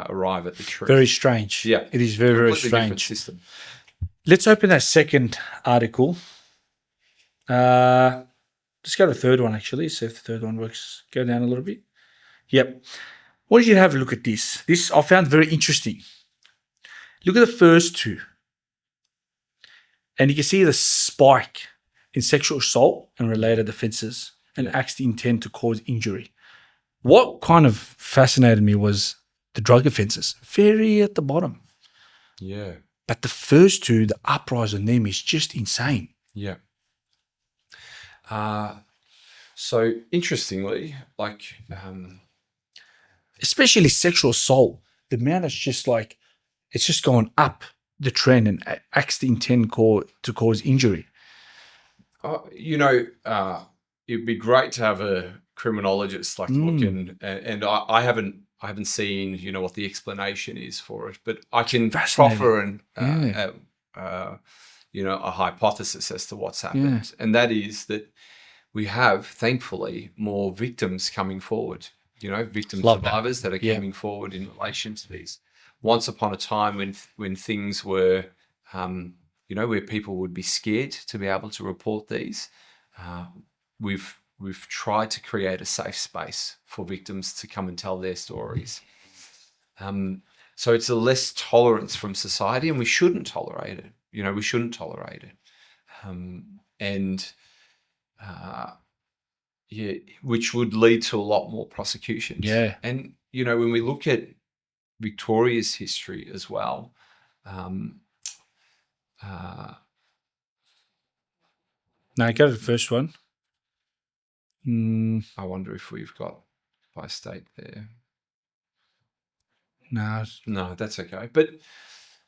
arrive at the truth. Very strange. Yeah. It is very, very Completely different strange. system. Let's open that second article. Let's go to the third one, actually, see if the third one works. Go down a little bit. Yep. Why don't you have a look at this? This I found very interesting. Look at the first two. And you can see the spike in sexual assault and related offences and acts the intent to cause injury. What kind of fascinated me was the drug offences, very at the bottom. Yeah. But the first two, the uprise on them is just insane. Yeah. So interestingly, especially sexual assault, the amount is just it's just going up the trend and acts the intent to cause injury. It'd be great to have a criminologist look and I haven't seen what the explanation is for it, but I can proffer a hypothesis as to what's happened, and that is that we have, thankfully, more victims coming forward. Victim survivors that are coming forward in relation to these. Once upon a time when things were, where people would be scared to be able to report these, we've tried to create a safe space for victims to come and tell their stories. So it's a less tolerance from society, and we shouldn't tolerate it. We shouldn't tolerate it. Which would lead to a lot more prosecutions. Yeah. And, when we look at Victoria's history as well, now go to the first one. I wonder if we've got by state there. No, that's okay. But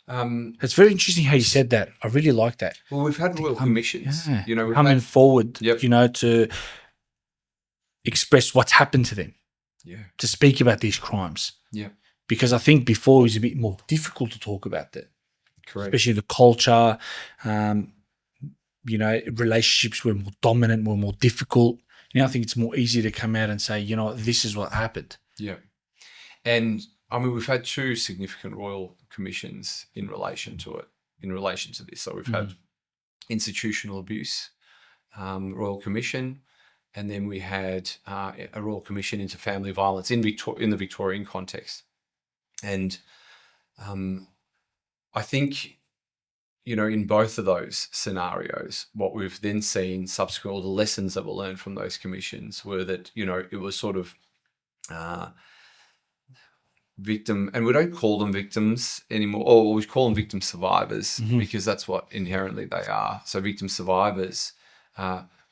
it's very interesting how you said that. I really like that. Well, we've had royal commissions. We've coming forward, to express what's happened to them. Yeah. To speak about these crimes. Yeah. Because I think before it was a bit more difficult to talk about that. Correct. Especially the culture, relationships were more dominant, were more difficult. Now I think it's more easy to come out and say, this is what happened. Yeah. And we've had two significant royal commissions in relation to this. So we've had institutional abuse, royal commission, and then we had a royal commission into family violence in the Victorian context. And I think, in both of those scenarios, what we've then seen subsequently, the lessons that were learned from those commissions were that, it was sort of victim, and we don't call them victims anymore, or we call them victim survivors because that's what inherently they are. So victim survivors,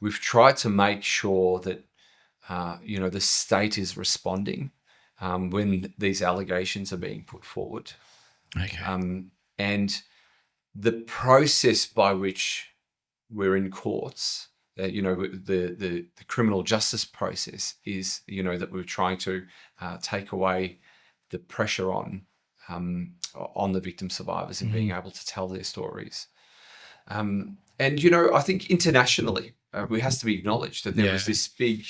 we've tried to make sure that, the state is responding when these allegations are being put forward. Okay. And the process by which we're in courts the criminal justice process is, that we're trying to take away the pressure on the victim survivors and being able to tell their stories. And, I think internationally, it has to be acknowledged that there was this big,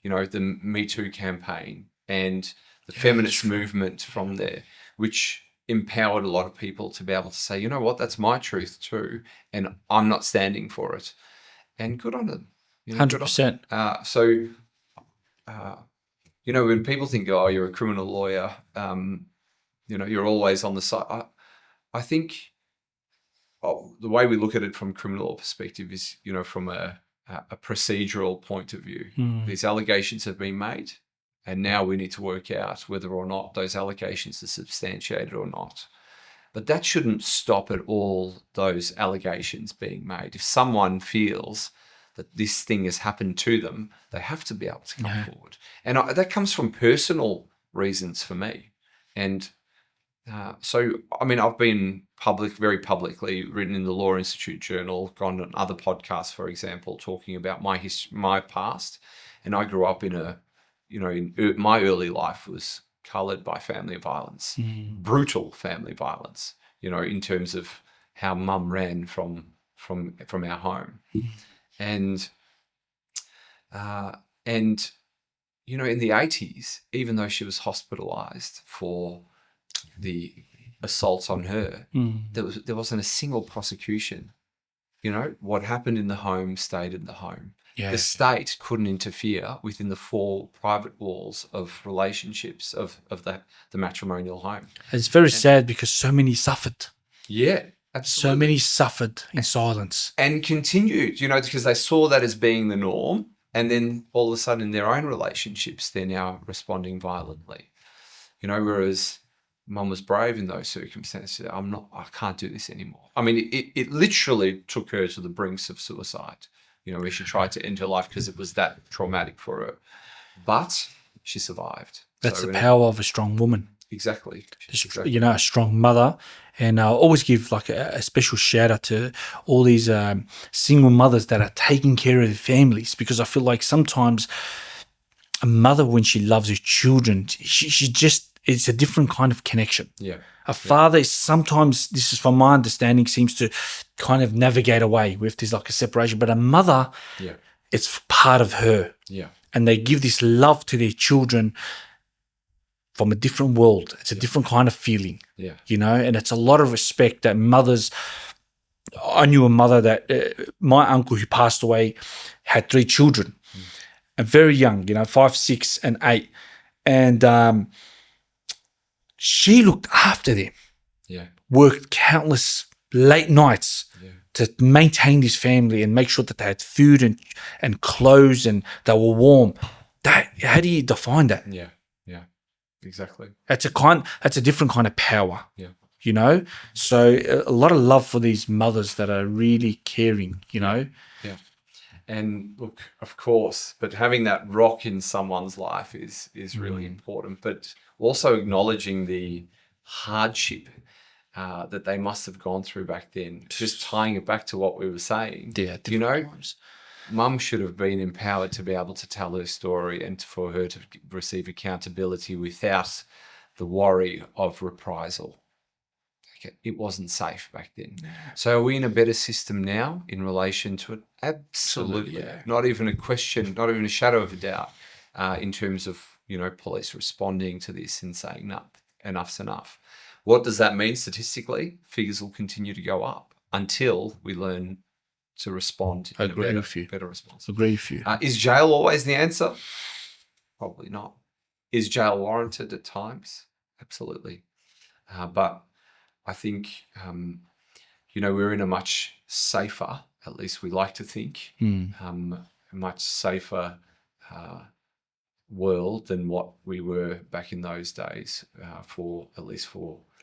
the Me Too campaign and the feminist movement from there, which empowered a lot of people to be able to say, you know what, that's my truth too, and I'm not standing for it. And good on them. 100%. So, when people think, oh, you're a criminal lawyer, you're always on the side. I think the way we look at it from a criminal law perspective is, from a procedural point of view. These allegations have been made, and now we need to work out whether or not those allegations are substantiated or not. But that shouldn't stop at all those allegations being made. If someone feels that this thing has happened to them, they have to be able to come forward. And that comes from personal reasons for me. And so, I've been very publicly written in the Law Institute Journal, gone on other podcasts, for example, talking about my past. And I grew up in my early life was coloured by family violence, brutal family violence, in terms of how mum ran from our home. And in the 80s, even though she was hospitalised for the assaults on her, there wasn't a single prosecution. What happened in the home stayed in the home. The state couldn't interfere within the four private walls of relationships of the matrimonial home. It's very sad because so many suffered. Yeah, absolutely. So many suffered in silence. And continued, because they saw that as being the norm. And then all of a sudden in their own relationships, they're now responding violently. Whereas mum was brave in those circumstances. I can't do this anymore. It literally took her to the brinks of suicide, where she tried to end her life because it was that traumatic for her. But she survived. That's the power of a strong woman. Exactly. A strong mother. And I'll always give a special shout out to all these single mothers that are taking care of their families, because I feel like sometimes a mother, when she loves her children, it's a different kind of connection. Yeah. A father is sometimes, this is from my understanding, seems to kind of navigate away with this a separation. But a mother, it's part of her. Yeah. And they give this love to their children from a different world. It's a different kind of feeling. Yeah. And it's a lot of respect that mothers. I knew a mother that my uncle who passed away had 3 children, and very young, 5, 6, and 8. And she looked after them. Yeah. Worked countless late nights to maintain this family and make sure that they had food and clothes and they were warm. How do you define that? Yeah. Yeah. Exactly. That's a different kind of power. Yeah. So a lot of love for these mothers that are really caring, Yeah. And look, of course, but having that rock in someone's life is really important. But also acknowledging the hardship that they must have gone through back then. Just tying it back to what we were saying. Yeah, times. Mum should have been empowered to be able to tell her story and for her to receive accountability without the worry of reprisal. Okay, it wasn't safe back then. Nah. So are we in a better system now in relation to it? Absolutely. Yeah. Not even a question, not even a shadow of a doubt in terms of, police responding to this and saying, no, enough's enough. What does that mean statistically? Figures will continue to go up until we learn to respond in a better response. Agree with you. Is jail always the answer? Probably not. Is jail warranted at times? Absolutely. But I think, we're in a much safer, at least we like to think, a much safer world than what we were back in those days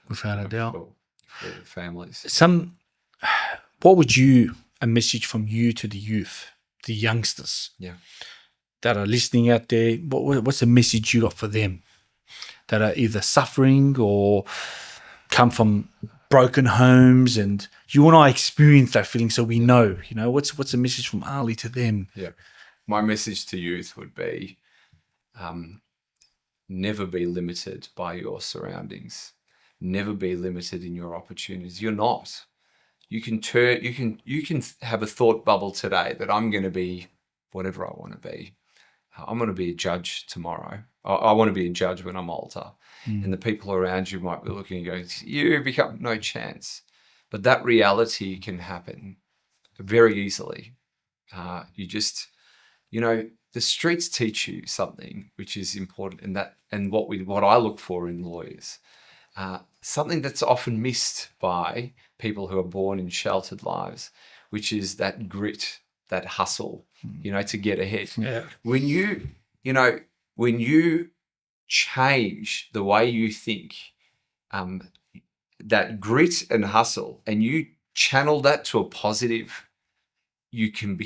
without a doubt, for families. What would a message from you to the youth, the youngsters that are listening out there, what's a message you got for them that are either suffering or come from broken homes, and you and I experience that feeling, so we know. What's a message from Ali to them? Yeah. My message to youth would be, never be limited by your surroundings. Never be limited in your opportunities. You're not. You can have a thought bubble today that I'm going to be whatever I want to be. I'm going to be a judge tomorrow. I want to be a judge when I'm older. And the people around you might be looking and going, you become no chance. But that reality can happen very easily. You just, the streets teach you something which is important, and what I look for in lawyers, something that's often missed by people who are born in sheltered lives, which is that grit, that hustle, to get ahead. Yeah. When you change the way you think, that grit and hustle, and you channel that to a positive, you can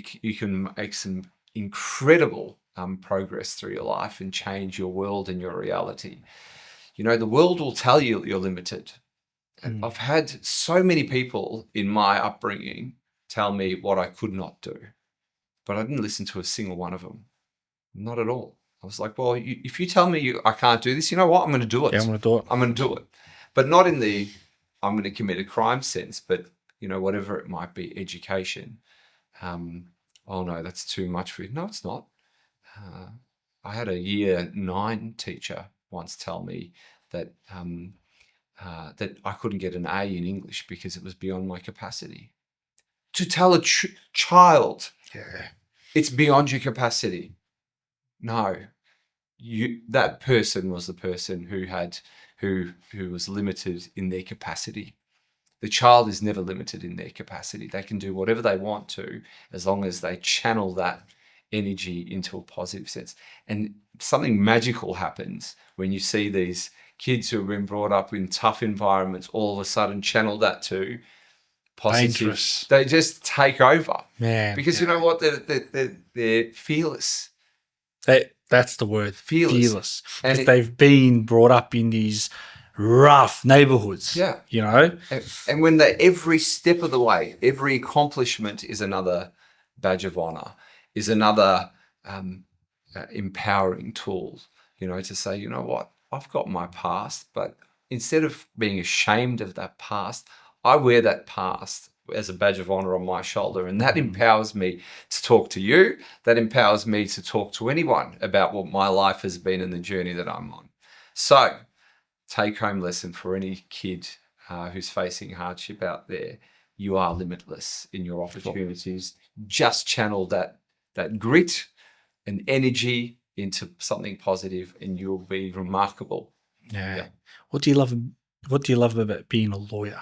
make some incredible progress through your life and change your world and your reality. The world will tell you you're limited. And I've had so many people in my upbringing tell me what I could not do, but I didn't listen to a single one of them. Not at all. I was like, well, if you tell me I can't do this, you know what? I'm going to do it. Yeah, I'm going to do it. I'm going to do it. But not in the I'm going to commit a crime sense, but, whatever it might be, education. Oh, no, that's too much for you. No, it's not. I had a year 9 teacher once tell me that that I couldn't get an A in English because it was beyond my capacity. To tell a child, it's beyond your capacity. No, that person was the person who was limited in their capacity. The child is never limited in their capacity. They can do whatever they want to, as long as they channel that energy into a positive sense. And something magical happens when you see these kids who have been brought up in tough environments all of a sudden channel that to positive. Dangerous. They just take over. Man, because you know what? They're fearless. That's the word. Fearless. Because they've been brought up in these rough neighborhoods. Yeah. And when every step of the way, every accomplishment is another badge of honor, is another empowering tool, to say, you know what, I've got my past, but instead of being ashamed of that past, I wear that past as a badge of honor on my shoulder. And that empowers me to talk to you. That empowers me to talk to anyone about what my life has been and the journey that I'm on. So, take home lesson for any kid who's facing hardship out there: you are limitless in your opportunities. Just channel that grit and energy into something positive, and you'll be remarkable. Yeah. What do you love about being a lawyer?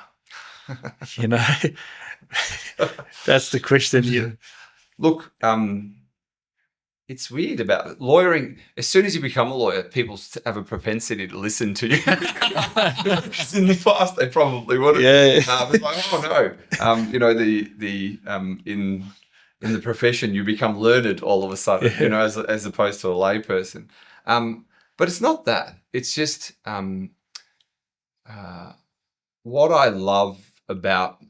That's the question. Look, it's weird about lawyering. As soon as you become a lawyer, people have a propensity to listen to you. Because in the past, they probably wouldn't. Yeah. It's like, oh no, in the profession, you become learned all of a sudden, as opposed to a lay person. But it's not that. It's just what I love about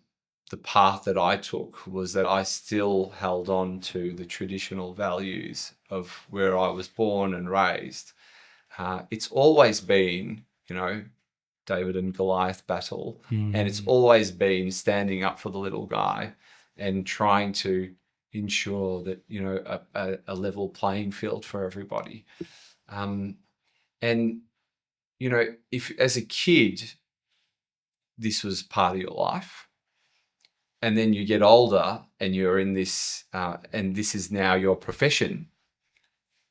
the path that I took was that I still held on to the traditional values of where I was born and raised. It's always been, David and Goliath battle, and it's always been standing up for the little guy and trying to ensure that, a level playing field for everybody. And, if as a kid, this was part of your life, and then you get older and you're in this, and this is now your profession,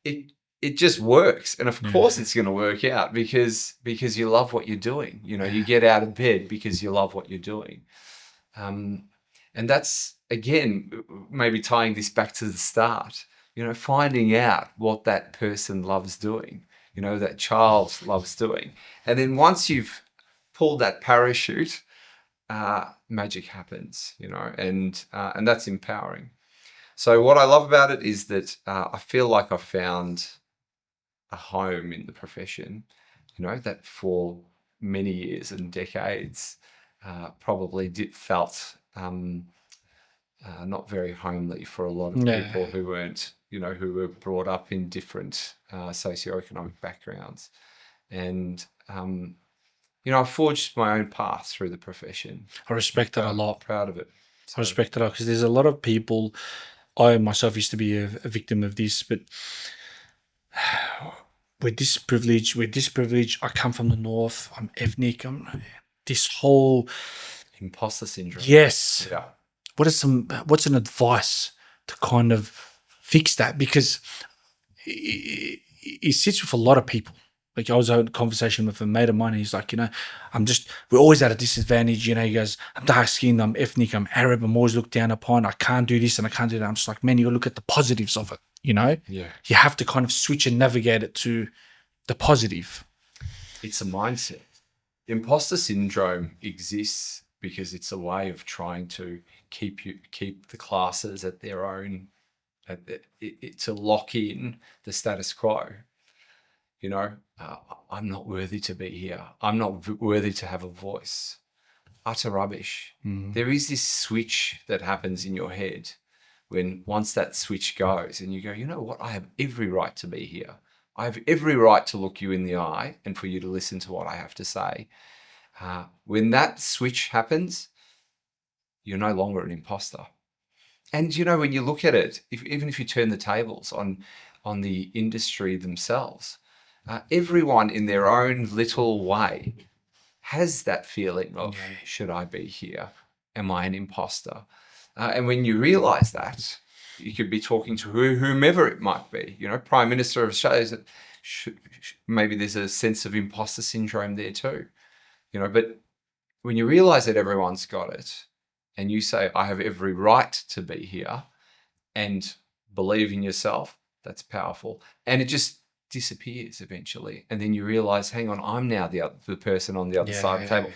it just works. And of course it's going to work out because you love what you're doing. You get out of bed because you love what you're doing. And that's, again, maybe tying this back to the start, finding out what that person loves doing, that child loves doing. And then once you've pulled that parachute, magic happens, and that's empowering. So what I love about it is that I feel like I found a home in the profession, that for many years and decades, probably felt not very homely for a lot of people who weren't, who were brought up in different socioeconomic backgrounds. And, I forged my own path through the profession. I respect that a lot. Proud of it. I respect it a lot because there's a lot of people. I myself used to be a victim of this, but with this privilege, I come from the north. I'm ethnic. I'm this whole imposter syndrome. Yes. Yeah. What's an advice to kind of fix that? Because it sits with a lot of people. Like I was having a conversation with a mate of mine. And he's like, we're always at a disadvantage. He goes, I'm dark skinned, I'm ethnic, I'm Arab, I'm always looked down upon. I can't do this and I can't do that. I'm just like, man, you gotta look at the positives of it. Yeah. You have to kind of switch and navigate it to the positive. It's a mindset. Imposter syndrome exists because it's a way of trying to keep the classes at their own, to lock in the status quo. I'm not worthy to be here. I'm not worthy to have a voice. Utter rubbish. There is this switch that happens in your head when once that switch goes and you go, you know what? I have every right to be here. I have every right to look you in the eye and for you to listen to what I have to say. When that switch happens, you're no longer an imposter. And, when you look at it, even if you turn the tables on the industry themselves, everyone in their own little way has that feeling of, should I be here? Am I an imposter? And when you realize that, you could be talking to whomever it might be, Prime Minister of Australia, maybe there's a sense of imposter syndrome there too, but when you realize that everyone's got it and you say, I have every right to be here and believe in yourself, that's powerful. And it just disappears eventually. And then you realize, hang on, I'm now the person on the other side of the table.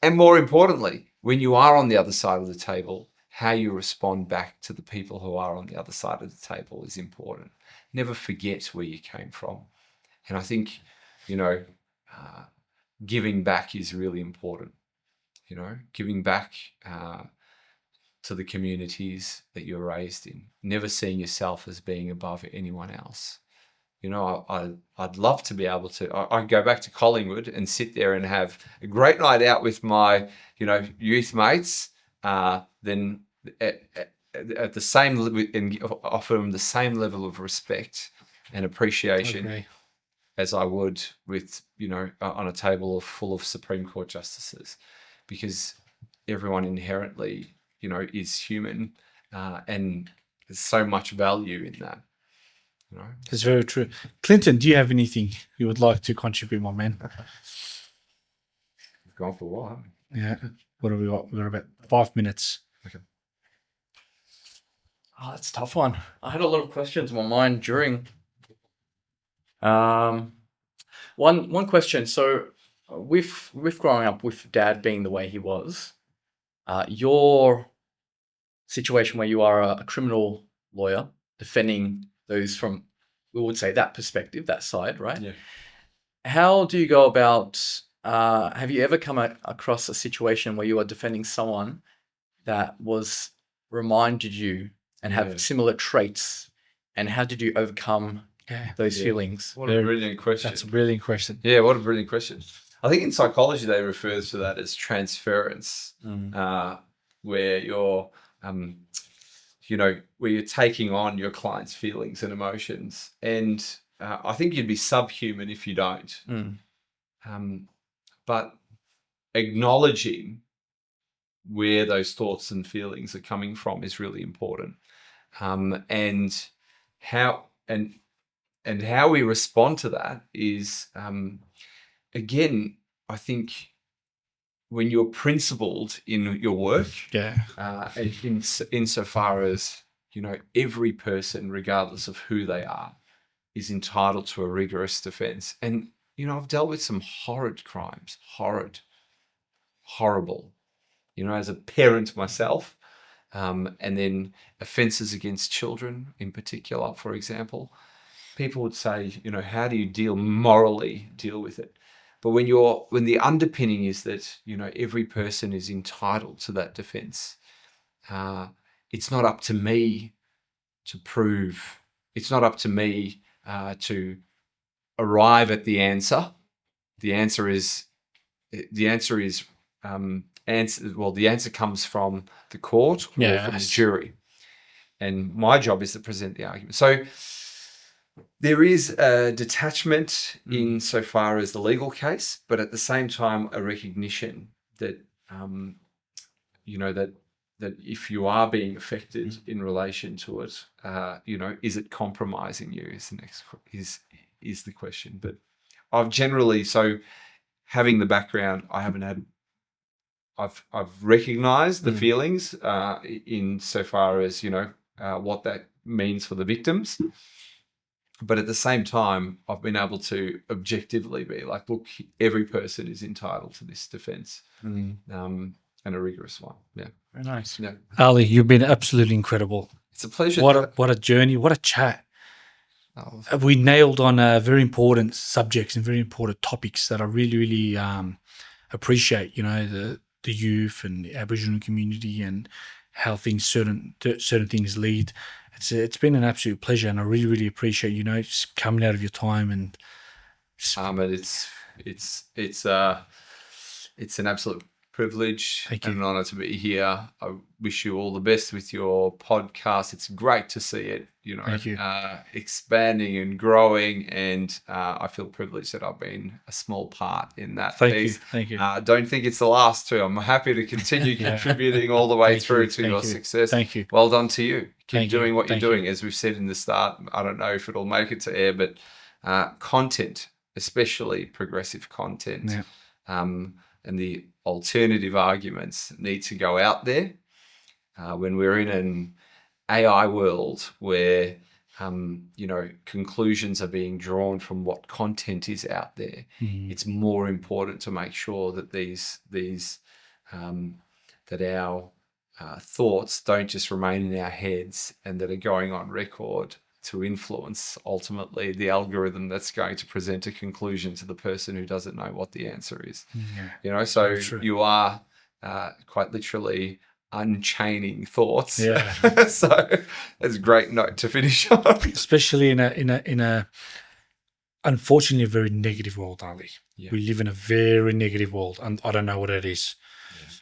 And more importantly, when you are on the other side of the table, how you respond back to the people who are on the other side of the table is important. Never forget where you came from. And I think, giving back is really important. Giving back to the communities that you're raised in. Never seeing yourself as being above anyone else. I'd love to be able to, I'd go back to Collingwood and sit there and have a great night out with my, youth mates, then at the same, and offer them the same level of respect and appreciation as I would with, on a table full of Supreme Court justices, because everyone inherently, is human, and there's so much value in that. It's very true. Clinton, do you have anything you would like to contribute, my man? We've gone for a while, haven't we? Yeah. What have we got? We've got about 5 minutes. Okay. Oh, that's a tough one. I had a lot of questions in my mind during. One question. So, with growing up with Dad being the way he was, your situation where you are a criminal lawyer defending those from, we would say, that perspective, that side, right? Yeah. How do you go about, have you ever come across a situation where you are defending someone that was reminded you and have similar traits, and how did you overcome those feelings? What a brilliant question. That's a brilliant question. Yeah, what a brilliant question. I think in psychology they refer to that as transference, where you're, where you're taking on your client's feelings and emotions. And I think you'd be subhuman if you don't. But acknowledging where those thoughts and feelings are coming from is really important. And how we respond to that is, again, I think when you're principled in your work, insofar as, every person, regardless of who they are, is entitled to a rigorous defense. And, I've dealt with some horrid crimes, horrible, as a parent myself, and then offences against children in particular, for example. People would say, how do you morally deal with it? But when the underpinning is that, you know, every person is entitled to that defense, it's not up to me to prove. It's not up to me to arrive at the answer. The answer is the answer comes from the court or from the jury, and my job is to present the argument. So there is a detachment insofar as the legal case, but at the same time a recognition that you know, that if you are being affected in relation to it, you know, is it compromising you? Is the question. But I've generally, so having the background, I've recognised the feelings insofar as, you know, what that means for the victims. But at the same time, I've been able to objectively be like, look, every person is entitled to this defence, and a rigorous one. Yeah. Very nice. Yeah. Ali, you've been absolutely incredible. It's a pleasure. What a journey. What a chat. Oh. We nailed on very important subjects and very important topics that I really, really appreciate. You know, the youth and the Aboriginal community and how certain things lead. It's been an absolute pleasure, and I really, really appreciate, you know, just coming out of your time and. Ahmad, it's an absolute privilege and an honour to be here. I wish you all the best with your podcast. It's great to see it, you know, expanding and growing, and I feel privileged that I've been a small part in that piece. Thank you. Don't think it's the last two. I'm happy to continue contributing all the way through to your success. Thank you. Well done to you. Keep doing what you're doing. As we've said in the start, I don't know if it'll make it to air, but content, especially progressive content, and the alternative arguments need to go out there. When we're in an AI world where, you know, conclusions are being drawn from what content is out there, it's more important to make sure that that our thoughts don't just remain in our heads and that are going on record to influence ultimately the algorithm that's going to present a conclusion to the person who doesn't know what the answer is. You know, so you are quite literally unchaining thoughts. So that's a great note to finish on. Especially in a unfortunately a very negative world, Ali. We live in a very negative world, and I don't know what it is.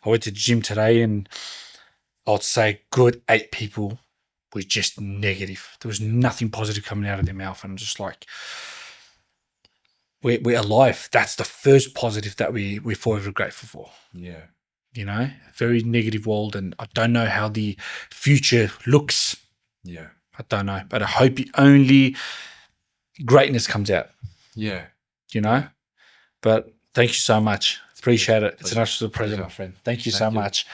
I went to the gym today, and I'd say good 8 people were just negative. There was nothing positive coming out of their mouth, and I'm just like, we're alive. That's the first positive that we're forever grateful for. Yeah. You know, very negative world, and I don't know how the future looks. Yeah. I don't know, but I hope only greatness comes out. Yeah. You know, but thank you so much. Appreciate it. It's an absolute pleasure, my friend. Thank you so much.